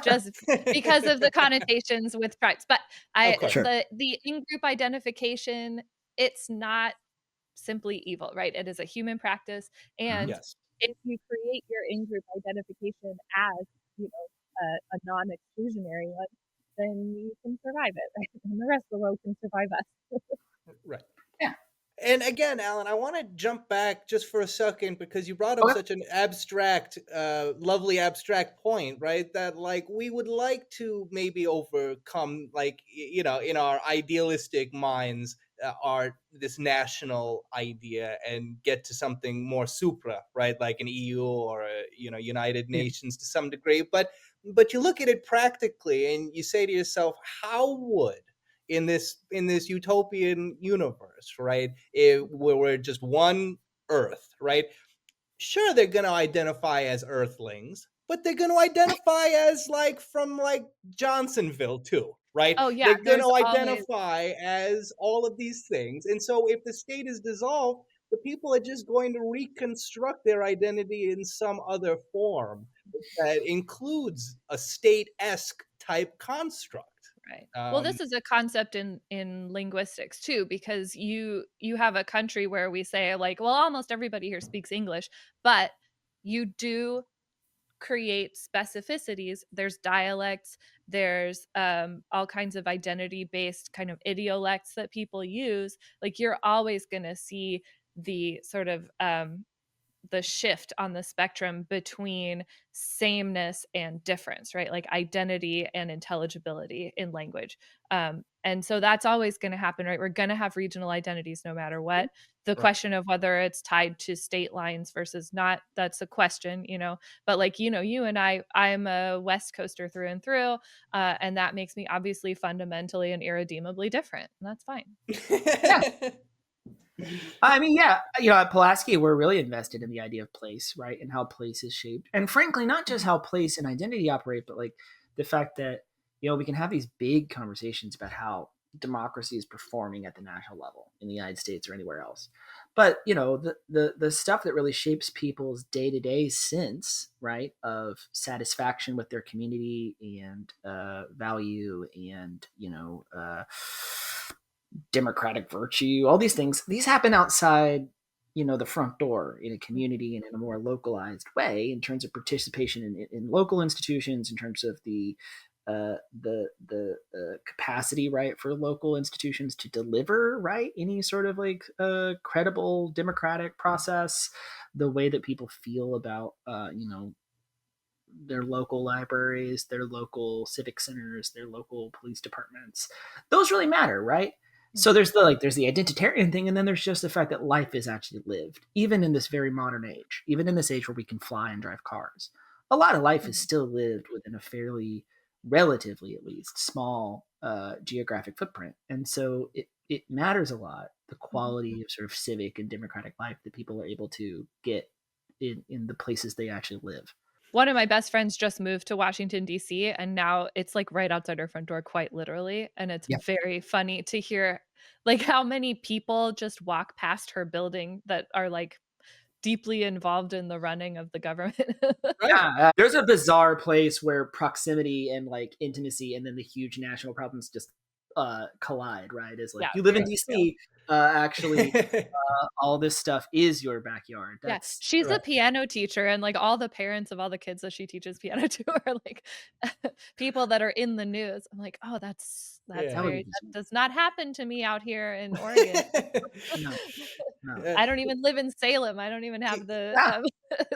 just because of the connotations with tribes. But the in-group identification, it's not simply evil, right? It is a human practice, and if you create your in-group identification as, you know, a non-exclusionary one, then you can survive it, right? And the rest of the world can survive us. Right. Yeah. And again, Alan, I want to jump back just for a second, because you brought up such an abstract, lovely abstract point, right? That like we would like to maybe overcome, like, you know, in our idealistic minds, this national idea and get to something more supra, right? Like an EU or a, you know, United Nations to some degree. But you look at it practically and you say to yourself, how would in this utopian universe, right? Where we're just one Earth, right? Sure, they're going to identify as Earthlings, but they're going to identify as like from like Johnsonville too, right? Oh yeah, They're going there's to always identify as all of these things. And so if the state is dissolved, the people are just going to reconstruct their identity in some other form that includes a state-esque type construct. right. Well, this is a concept in linguistics too, because you have a country where we say like, well, almost everybody here speaks English, but you do create specificities. There's dialects, there's all kinds of identity-based kind of idiolects that people use. Like you're always going to see the sort of the shift on the spectrum between sameness and difference, right? Like identity and intelligibility in language. And so that's always going to happen, right? We're going to have regional identities no matter what. The question of whether it's tied to state lines versus not, that's a question, you know. But like, you know, you and I'm a West Coaster through and through. And that makes me obviously fundamentally and irredeemably different. And that's fine. Yeah. I mean, yeah, you know, at Pulaski, we're really invested in the idea of place, right? And how place is shaped. And frankly, not just how place and identity operate, but like the fact that, you know, we can have these big conversations about how democracy is performing at the national level in the United States or anywhere else. But, you know, the stuff that really shapes people's day-to-day sense, right, of satisfaction with their community and value and, you know, democratic virtue, all these things, these happen outside, you know, the front door in a community and in a more localized way in terms of participation in local institutions, in terms of the capacity, right, for local institutions to deliver, right, any sort of like credible democratic process, the way that people feel about, you know, their local libraries, their local civic centers, their local police departments. Those really matter, right? So there's the identitarian thing, and then there's just the fact that life is actually lived, even in this very modern age, even in this age where we can fly and drive cars. A lot of life is still lived within a fairly, relatively at least, small geographic footprint. And so it matters a lot, the quality of sort of civic and democratic life that people are able to get in the places they actually live. One of my best friends just moved to Washington, D.C., and now it's like right outside her front door, quite literally. And it's very funny to hear like how many people just walk past her building that are like deeply involved in the running of the government. Yeah, there's a bizarre place where proximity and like intimacy and then the huge national problems just collide, right? Is like you live in DC, actually, all this stuff is your backyard. Yeah, That's she's a Right. piano teacher, and like all the parents of all the kids that she teaches piano to are like people that are in the news. I'm like, oh, that's Yeah. that would very be that does not happen to me out here in Oregon. no, no. Uh, I don't even live in Salem. I don't even have the Yeah.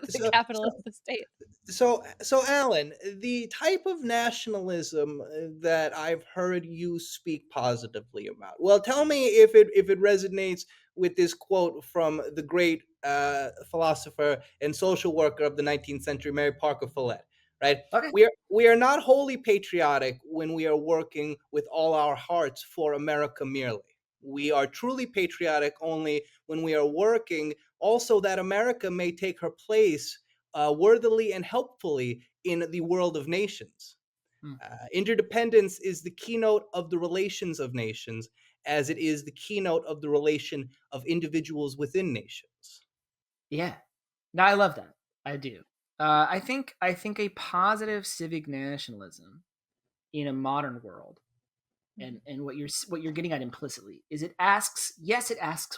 the so, capital so of the state. so Alan, the type of nationalism that I've heard you speak positively about. Well, tell me if it resonates with this quote from the great philosopher and social worker of the 19th century, Mary Parker Follett. Right? Okay. We are not wholly patriotic when we are working with all our hearts for America merely. We are truly patriotic only when we are working also that America may take her place worthily and helpfully in the world of nations. Hmm. Interdependence is the keynote of the relations of nations, as it is the keynote of the relation of individuals within nations. Yeah. No, I love that. I do. I think a positive civic nationalism in a modern world, and what you're getting at implicitly is it asks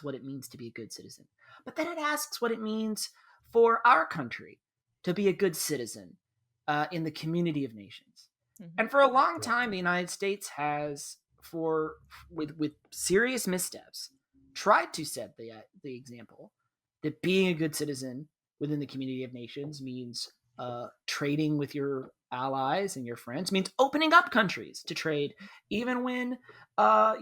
what it means to be a good citizen, but then it asks what it means for our country to be a good citizen in the community of nations. Mhm. And for a long time, the United States has, with serious missteps, tried to set the example that being a good citizen within the community of nations means trading with your allies and your friends, means opening up countries to trade, even when as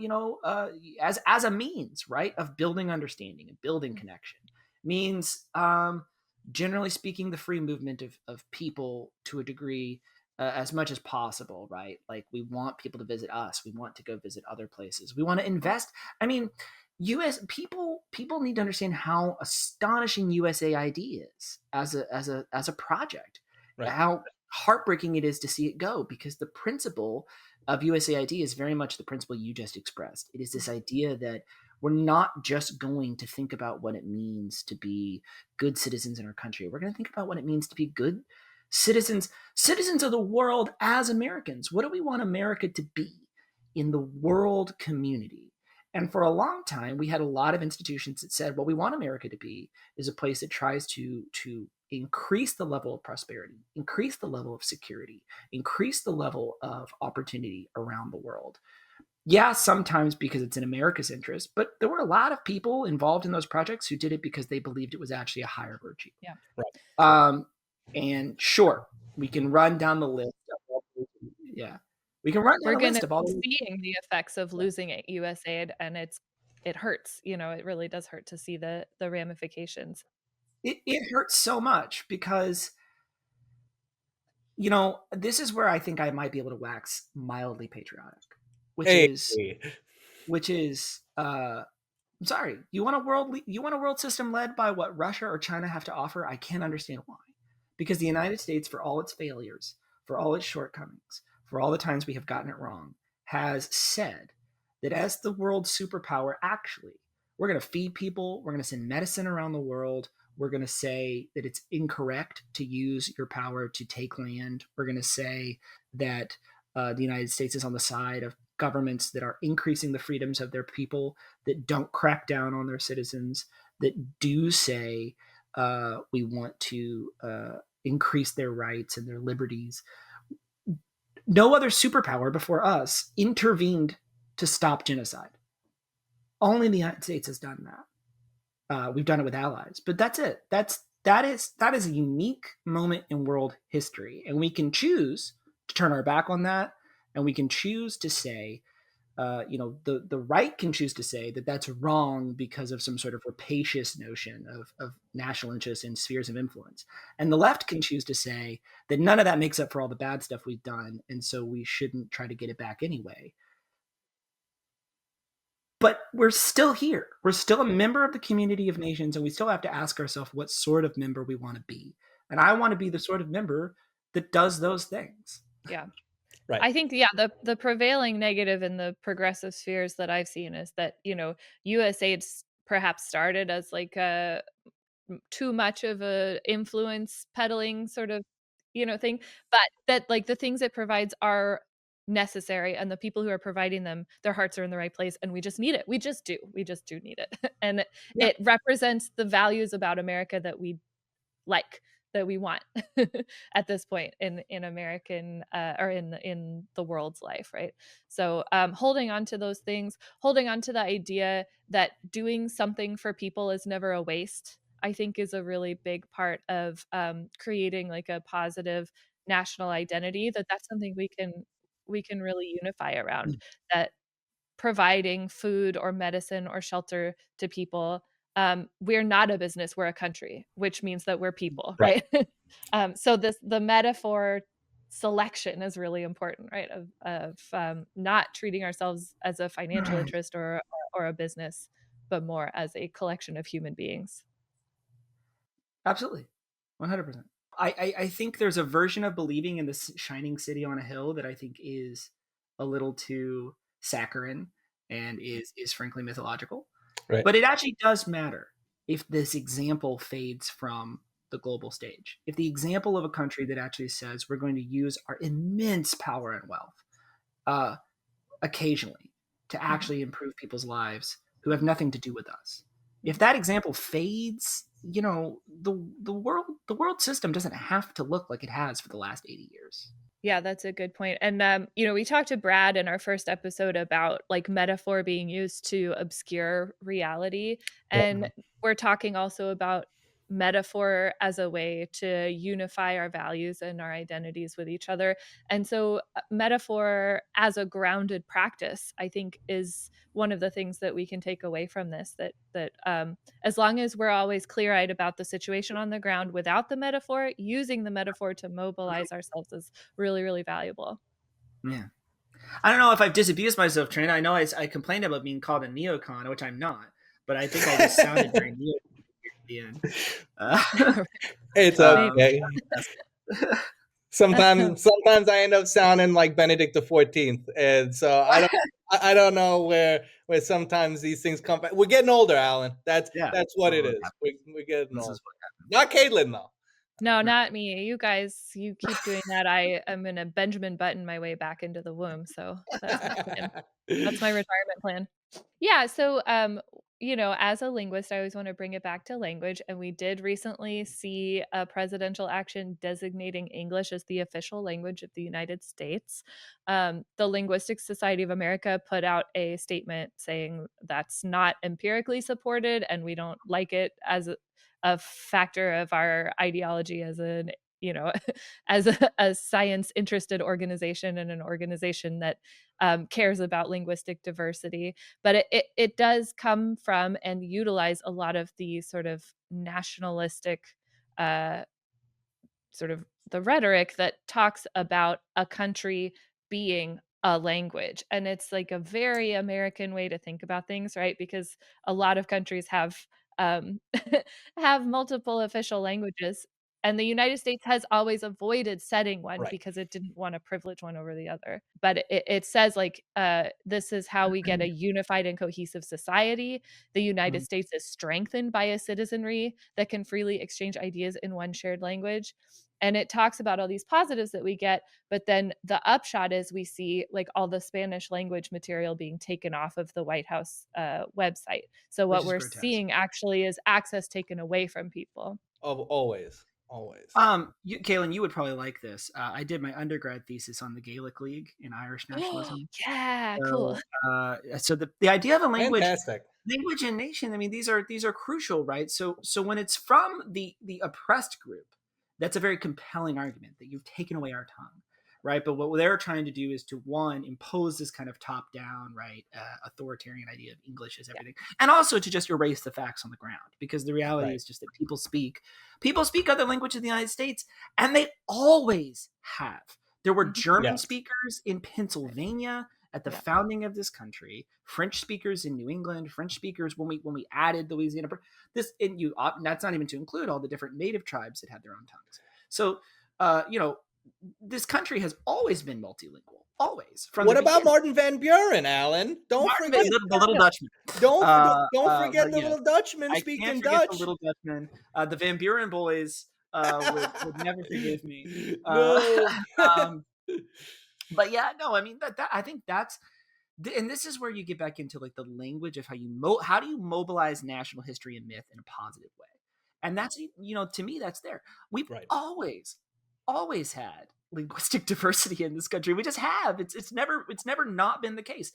a means, right, of building understanding and building connection, means generally speaking the free movement of people to a degree, as much as possible, right? Like, we want people to visit us, we want to go visit other places, we want to invest. I mean, US people need to understand how astonishing USAID is as a project, Right. how heartbreaking it is to see it go, because the principle of USAID is very much the principle you just expressed. It is this idea that we're not just going to think about what it means to be good citizens in our country. We're going to think about what it means to be good citizens of the world as Americans. What do we want America to be in the world community? And for a long time, we had a lot of institutions that said, what we want America to be is a place that tries to increase the level of prosperity, increase the level of security, increase the level of opportunity around the world. Yeah, sometimes because it's in America's interest, but there were a lot of people involved in those projects who did it because they believed it was actually a higher virtue. Yeah. And sure, we can run down the list of we can run down We're a gonna list of all be seeing the effects of losing USAID, and it hurts. It really does hurt to see the ramifications. It hurts so much because this is where I think I might be able to wax mildly patriotic, which Hey. is I'm sorry, you want a world system led by what Russia or China have to offer? I can't understand why. Because the United States, for all its failures, for all its shortcomings, for all the times we have gotten it wrong, has said that as the world superpower, actually, we're going to feed people, we're going to send medicine around the world, we're going to say that it's incorrect to use your power to take land, we're going to say that the United States is on the side of governments that are increasing the freedoms of their people, that don't crack down on their citizens, that do say we want to increase their rights and their liberties. No other superpower before us intervened to stop genocide. Only the United States has done that. We've done it with allies, but that's it. That is a unique moment in world history, and we can choose to turn our back on that, and we can choose to say, the right can choose to say that that's wrong because of some sort of rapacious notion of national interest in spheres of influence. And the left can choose to say that none of that makes up for all the bad stuff we've done, and so we shouldn't try to get it back anyway. But we're still here. We're still a member of the community of nations, and we still have to ask ourselves what sort of member we want to be. And I want to be the sort of member that does those things. Yeah. Right. I think, the prevailing negative in the progressive spheres that I've seen is that, USAID perhaps started as like a too much of a influence peddling sort of, thing, but that like the things it provides are necessary, and the people who are providing them, their hearts are in the right place, and we just need it. We just do need it. And it represents the values about America that we like, that we want at this point in American or in the world's life, right? So holding on to those things, holding on to the idea that doing something for people is never a waste, I think is a really big part of creating like a positive national identity, that's something we can really unify around, that providing food or medicine or shelter to people, we're not a business, we're a country, which means that we're people, right? So the metaphor selection is really important, right? Of not treating ourselves as a financial interest or a business, but more as a collection of human beings. Absolutely, 100%. I think there's a version of believing in this shining city on a hill that I think is a little too saccharine and is frankly mythological. Right. But it actually does matter if this example fades from the global stage. If the example of a country that actually says we're going to use our immense power and wealth occasionally to actually improve people's lives who have nothing to do with us. If that example fades, you know, the world system doesn't have to look like it has for the last 80 years. Yeah, that's a good point. And, you know, we talked to Brad in our first episode about like metaphor being used to obscure reality. And we're talking also about metaphor as a way to unify our values and our identities with each other. And so metaphor as a grounded practice, I think, is one of the things that we can take away from this, that as long as we're always clear-eyed about the situation on the ground without the metaphor, using the metaphor to mobilize ourselves is really, really valuable. Yeah. I don't know if I've disabused myself, Trent. I know I complained about being called a neocon, which I'm not, but I think I just sounded very neocon at the end. It's okay. Sometimes I end up sounding like Benedict XIV, and so I don't know where sometimes these things come back. We're getting older, Alan. That's what it is. We're getting older. Not Caitlin though. No, not me. You guys, you keep doing that. I am gonna Benjamin Button my way back into the womb. So that's my plan. That's my retirement plan. Yeah. So, you know, as a linguist, I always want to bring it back to language. And we did recently see a presidential action designating English as the official language of the United States. The Linguistic Society of America put out a statement saying that's not empirically supported, and we don't like it as a factor of our ideology as an, you know, as a science interested organization and an organization that cares about linguistic diversity. But it does come from and utilize a lot of the sort of nationalistic sort of the rhetoric that talks about a country being a language. And it's like a very American way to think about things, right? Because a lot of countries have have multiple official languages, and the United States has always avoided setting one because it didn't want to privilege one over the other. But it says like, this is how we get a unified and cohesive society. The United States is strengthened by a citizenry that can freely exchange ideas in one shared language. And it talks about all these positives that we get, but then the upshot is we see like all the Spanish language material being taken off of the White House website. So what we're seeing actually is access taken away from people. Always. Kaylin, you would probably like this. I did my undergrad thesis on the Gaelic League in Irish nationalism. Yeah, cool. So the idea of a language, fantastic. Language and nation. I mean, these are crucial, right? So when it's from the oppressed group, that's a very compelling argument that you've taken away our tongue, right? But what they're trying to do is to, one, impose this kind of top-down, right, authoritarian idea of English is everything, and also to just erase the facts on the ground, because the reality is just that people speak other languages in the United States, and they always have. There were German speakers in Pennsylvania at the founding of this country, French speakers in New England, French speakers when we added Louisiana. That's not even to include all the different native tribes that had their own tongues. So, you know, this country has always been multilingual. Always. What about Martin Van Buren, Alan? Don't forget the little Dutchman. Don't forget the little Dutchman speaking Dutch. The little Dutchman. The Van Buren boys would never forgive me. No. But yeah, no, I mean that I think that's, and this is where you get back into like the language of how how do you mobilize national history and myth in a positive way, and that's, to me that's there. We've Right. always had linguistic diversity in this country. We just have. It's never not been the case.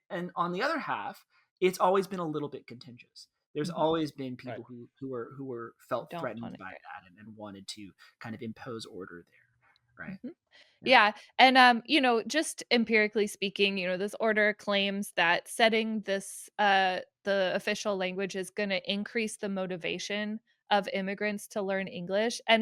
And on the other half, it's always been a little bit contentious. There's always been people who were felt Don't threatened want by it. that and wanted to kind of impose order there, right? Mhm. Yeah, and just empirically speaking, this order claims that setting this the official language is going to increase the motivation of immigrants to learn English, and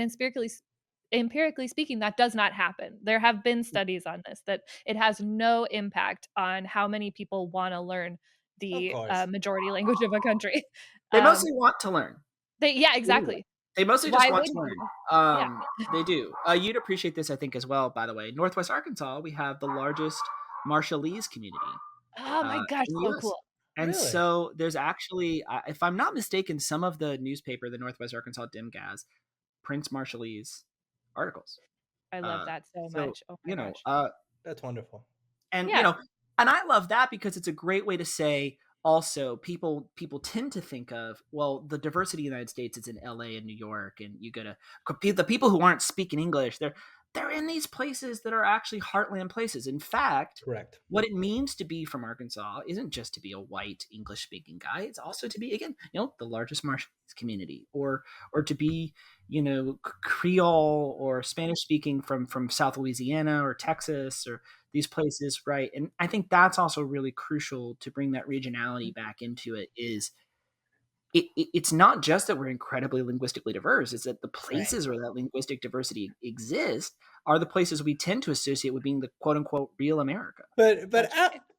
empirically speaking, that does not happen. There have been studies on this that it has no impact on how many people want to learn Of the course. majority language of a country. They Um, mostly want to learn. yeah, Anyway, exactly. they mostly just Why want to wouldn't learn. you? Yeah. They do. You'd appreciate this, I think, as well. By the way, Northwest Arkansas, we have the largest Marshallese community Oh my gosh, in the so U.S. cool. And Really? so there's actually, if I'm not mistaken, some of the newspaper, the Northwest Arkansas Dim-Gaz, prints Marshallese articles. I love that so So much. Oh my gosh. That's wonderful. and Yeah. And I love that because it's a great way to say, also, people tend to think of, well, the diversity of the United States is in LA and New York, and you go to the people who aren't speaking English, they're in these places that are actually heartland places. In fact, Correct. what it means to be from Arkansas isn't just to be a white English speaking guy. It's also to be, again, the largest Marshallese community, or to be, Creole or Spanish speaking from South Louisiana or Texas or these places, right? And I think that's also really crucial to bring that regionality back into it. It's not just that we're incredibly linguistically diverse, it's that the places where that linguistic diversity exists are the places we tend to associate with being the quote unquote real America. But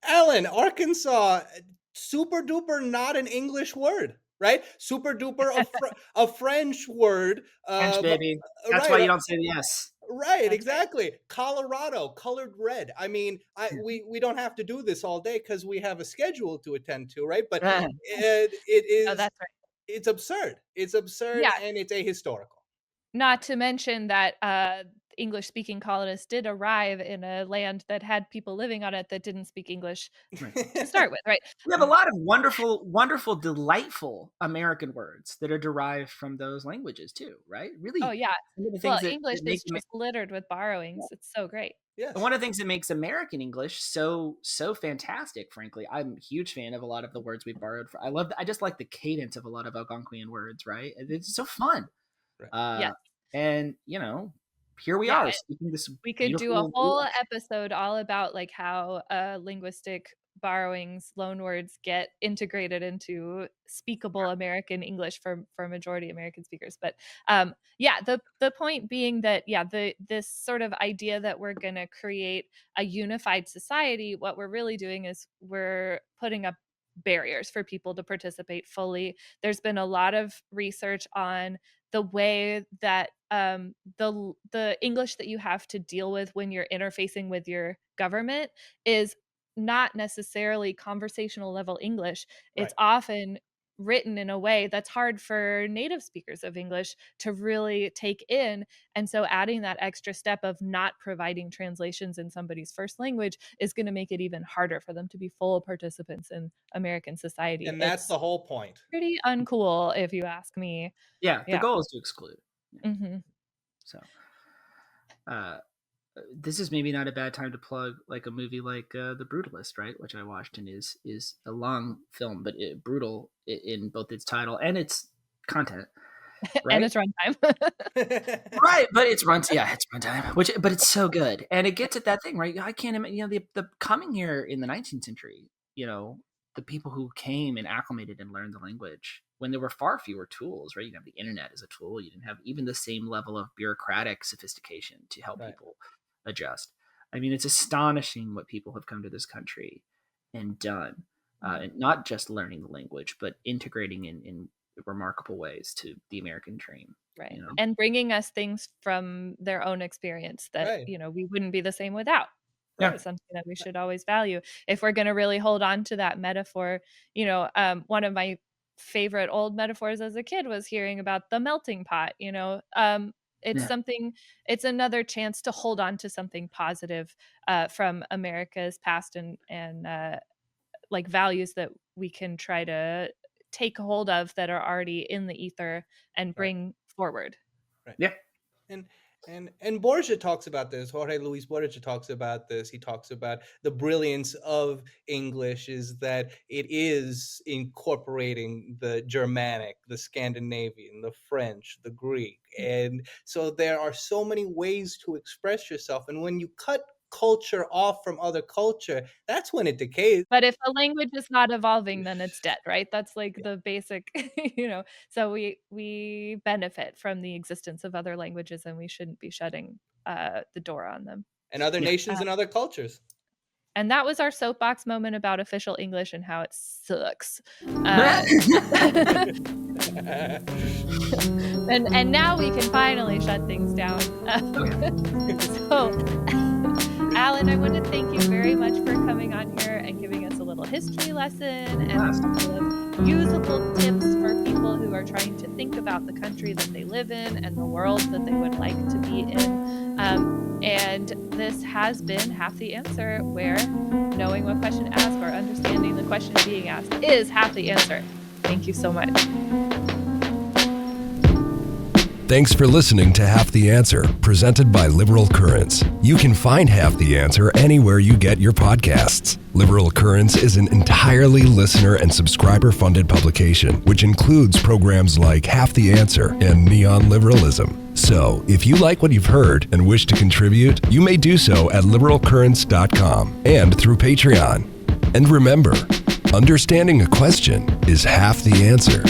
Alan, Arkansas, super duper not an English word, right? Super duper a French word. French, baby. That's Right. why you don't say the S. Right, That's exactly. Colorado, colored red. I mean, we don't have to do this all day because we have a schedule to attend to, right? But it Oh, is, that's right. it's absurd. It's absurd, Yeah. and it's ahistorical. Not to mention that English-speaking colonists did arrive in a land that had people living on it that didn't speak English to start with, right? We have a lot of wonderful, wonderful, delightful American words that are derived from those languages too, right? Really. Oh yeah. Some of the Well, things that English make is just littered with borrowings. It's so great. Yes. one of the things that makes American English so fantastic, frankly, I'm a huge fan of a lot of the words we've borrowed. I just like the cadence of a lot of Algonquian words, right? It's so fun. Right. Yes. And here we are speaking this. We could do a whole episode all about like how linguistic borrowings, loanwords get integrated into speakable American English for majority American speakers. But the point being that this sort of idea that we're going to create a unified society, what we're really doing is we're putting up barriers for people to participate fully. There's been a lot of research on the way that the English that you have to deal with when you're interfacing with your government is not necessarily conversational level English. It's often written in a way that's hard for native speakers of English to really take in. And so adding that extra step of not providing translations in somebody's first language is going to make it even harder for them to be full participants in American society. And that's the whole point. Pretty uncool, if you ask me. Yeah, the goal is to exclude. Mm-hmm. So, this is maybe not a bad time to plug like a movie like The Brutalist, right? Which I watched and is a long film, but brutal in both its title and its content, right? And its runtime. Right, but it's runtime. But it's so good, and it gets at that thing, right? I can't imagine, the coming here in the 19th century, the people who came and acclimated and learned the language when there were far fewer tools, right? You didn't have the internet as a tool. You didn't have even the same level of bureaucratic sophistication to help people adjust. I mean, it's astonishing what people have come to this country and done, and not just learning the language, but integrating in remarkable ways to the American dream. Right. And bringing us things from their own experience that, we wouldn't be the same without. That's something that we should always value. If we're going to really hold on to that metaphor, one of my favorite old metaphors as a kid was hearing about the melting pot. something, it's another chance to hold on to something positive from America's past and like values that we can try to take hold of that are already in the ether and bring forward. Right. Yeah. And Borgia talks about this. Jorge Luis Borgia talks about this. He talks about the brilliance of English is that it is incorporating the Germanic, the Scandinavian, the French, the Greek. And so there are so many ways to express yourself. And when you cut culture off from other culture, that's when it decays. But if a language is not evolving, then it's dead, right? That's like the basic, so we benefit from the existence of other languages, and we shouldn't be shutting the door on them. And other nations and other cultures. And that was our soapbox moment about official English and how it sucks. And now we can finally shut things down. So, Alan, I want to thank you very much for coming on here and giving us a little history lesson and some usable tips for people who are trying to think about the country that they live in and the world that they would like to be in. And this has been Half the Answer, where knowing what question to ask or understanding the question being asked is half the answer. Thank you so much. Thanks for listening to Half the Answer, presented by Liberal Currents. You can find Half the Answer anywhere you get your podcasts. Liberal Currents is an entirely listener and subscriber-funded publication, which includes programs like Half the Answer and Neon Liberalism. So, if you like what you've heard and wish to contribute, you may do so at liberalcurrents.com and through Patreon. And remember, understanding a question is half the answer.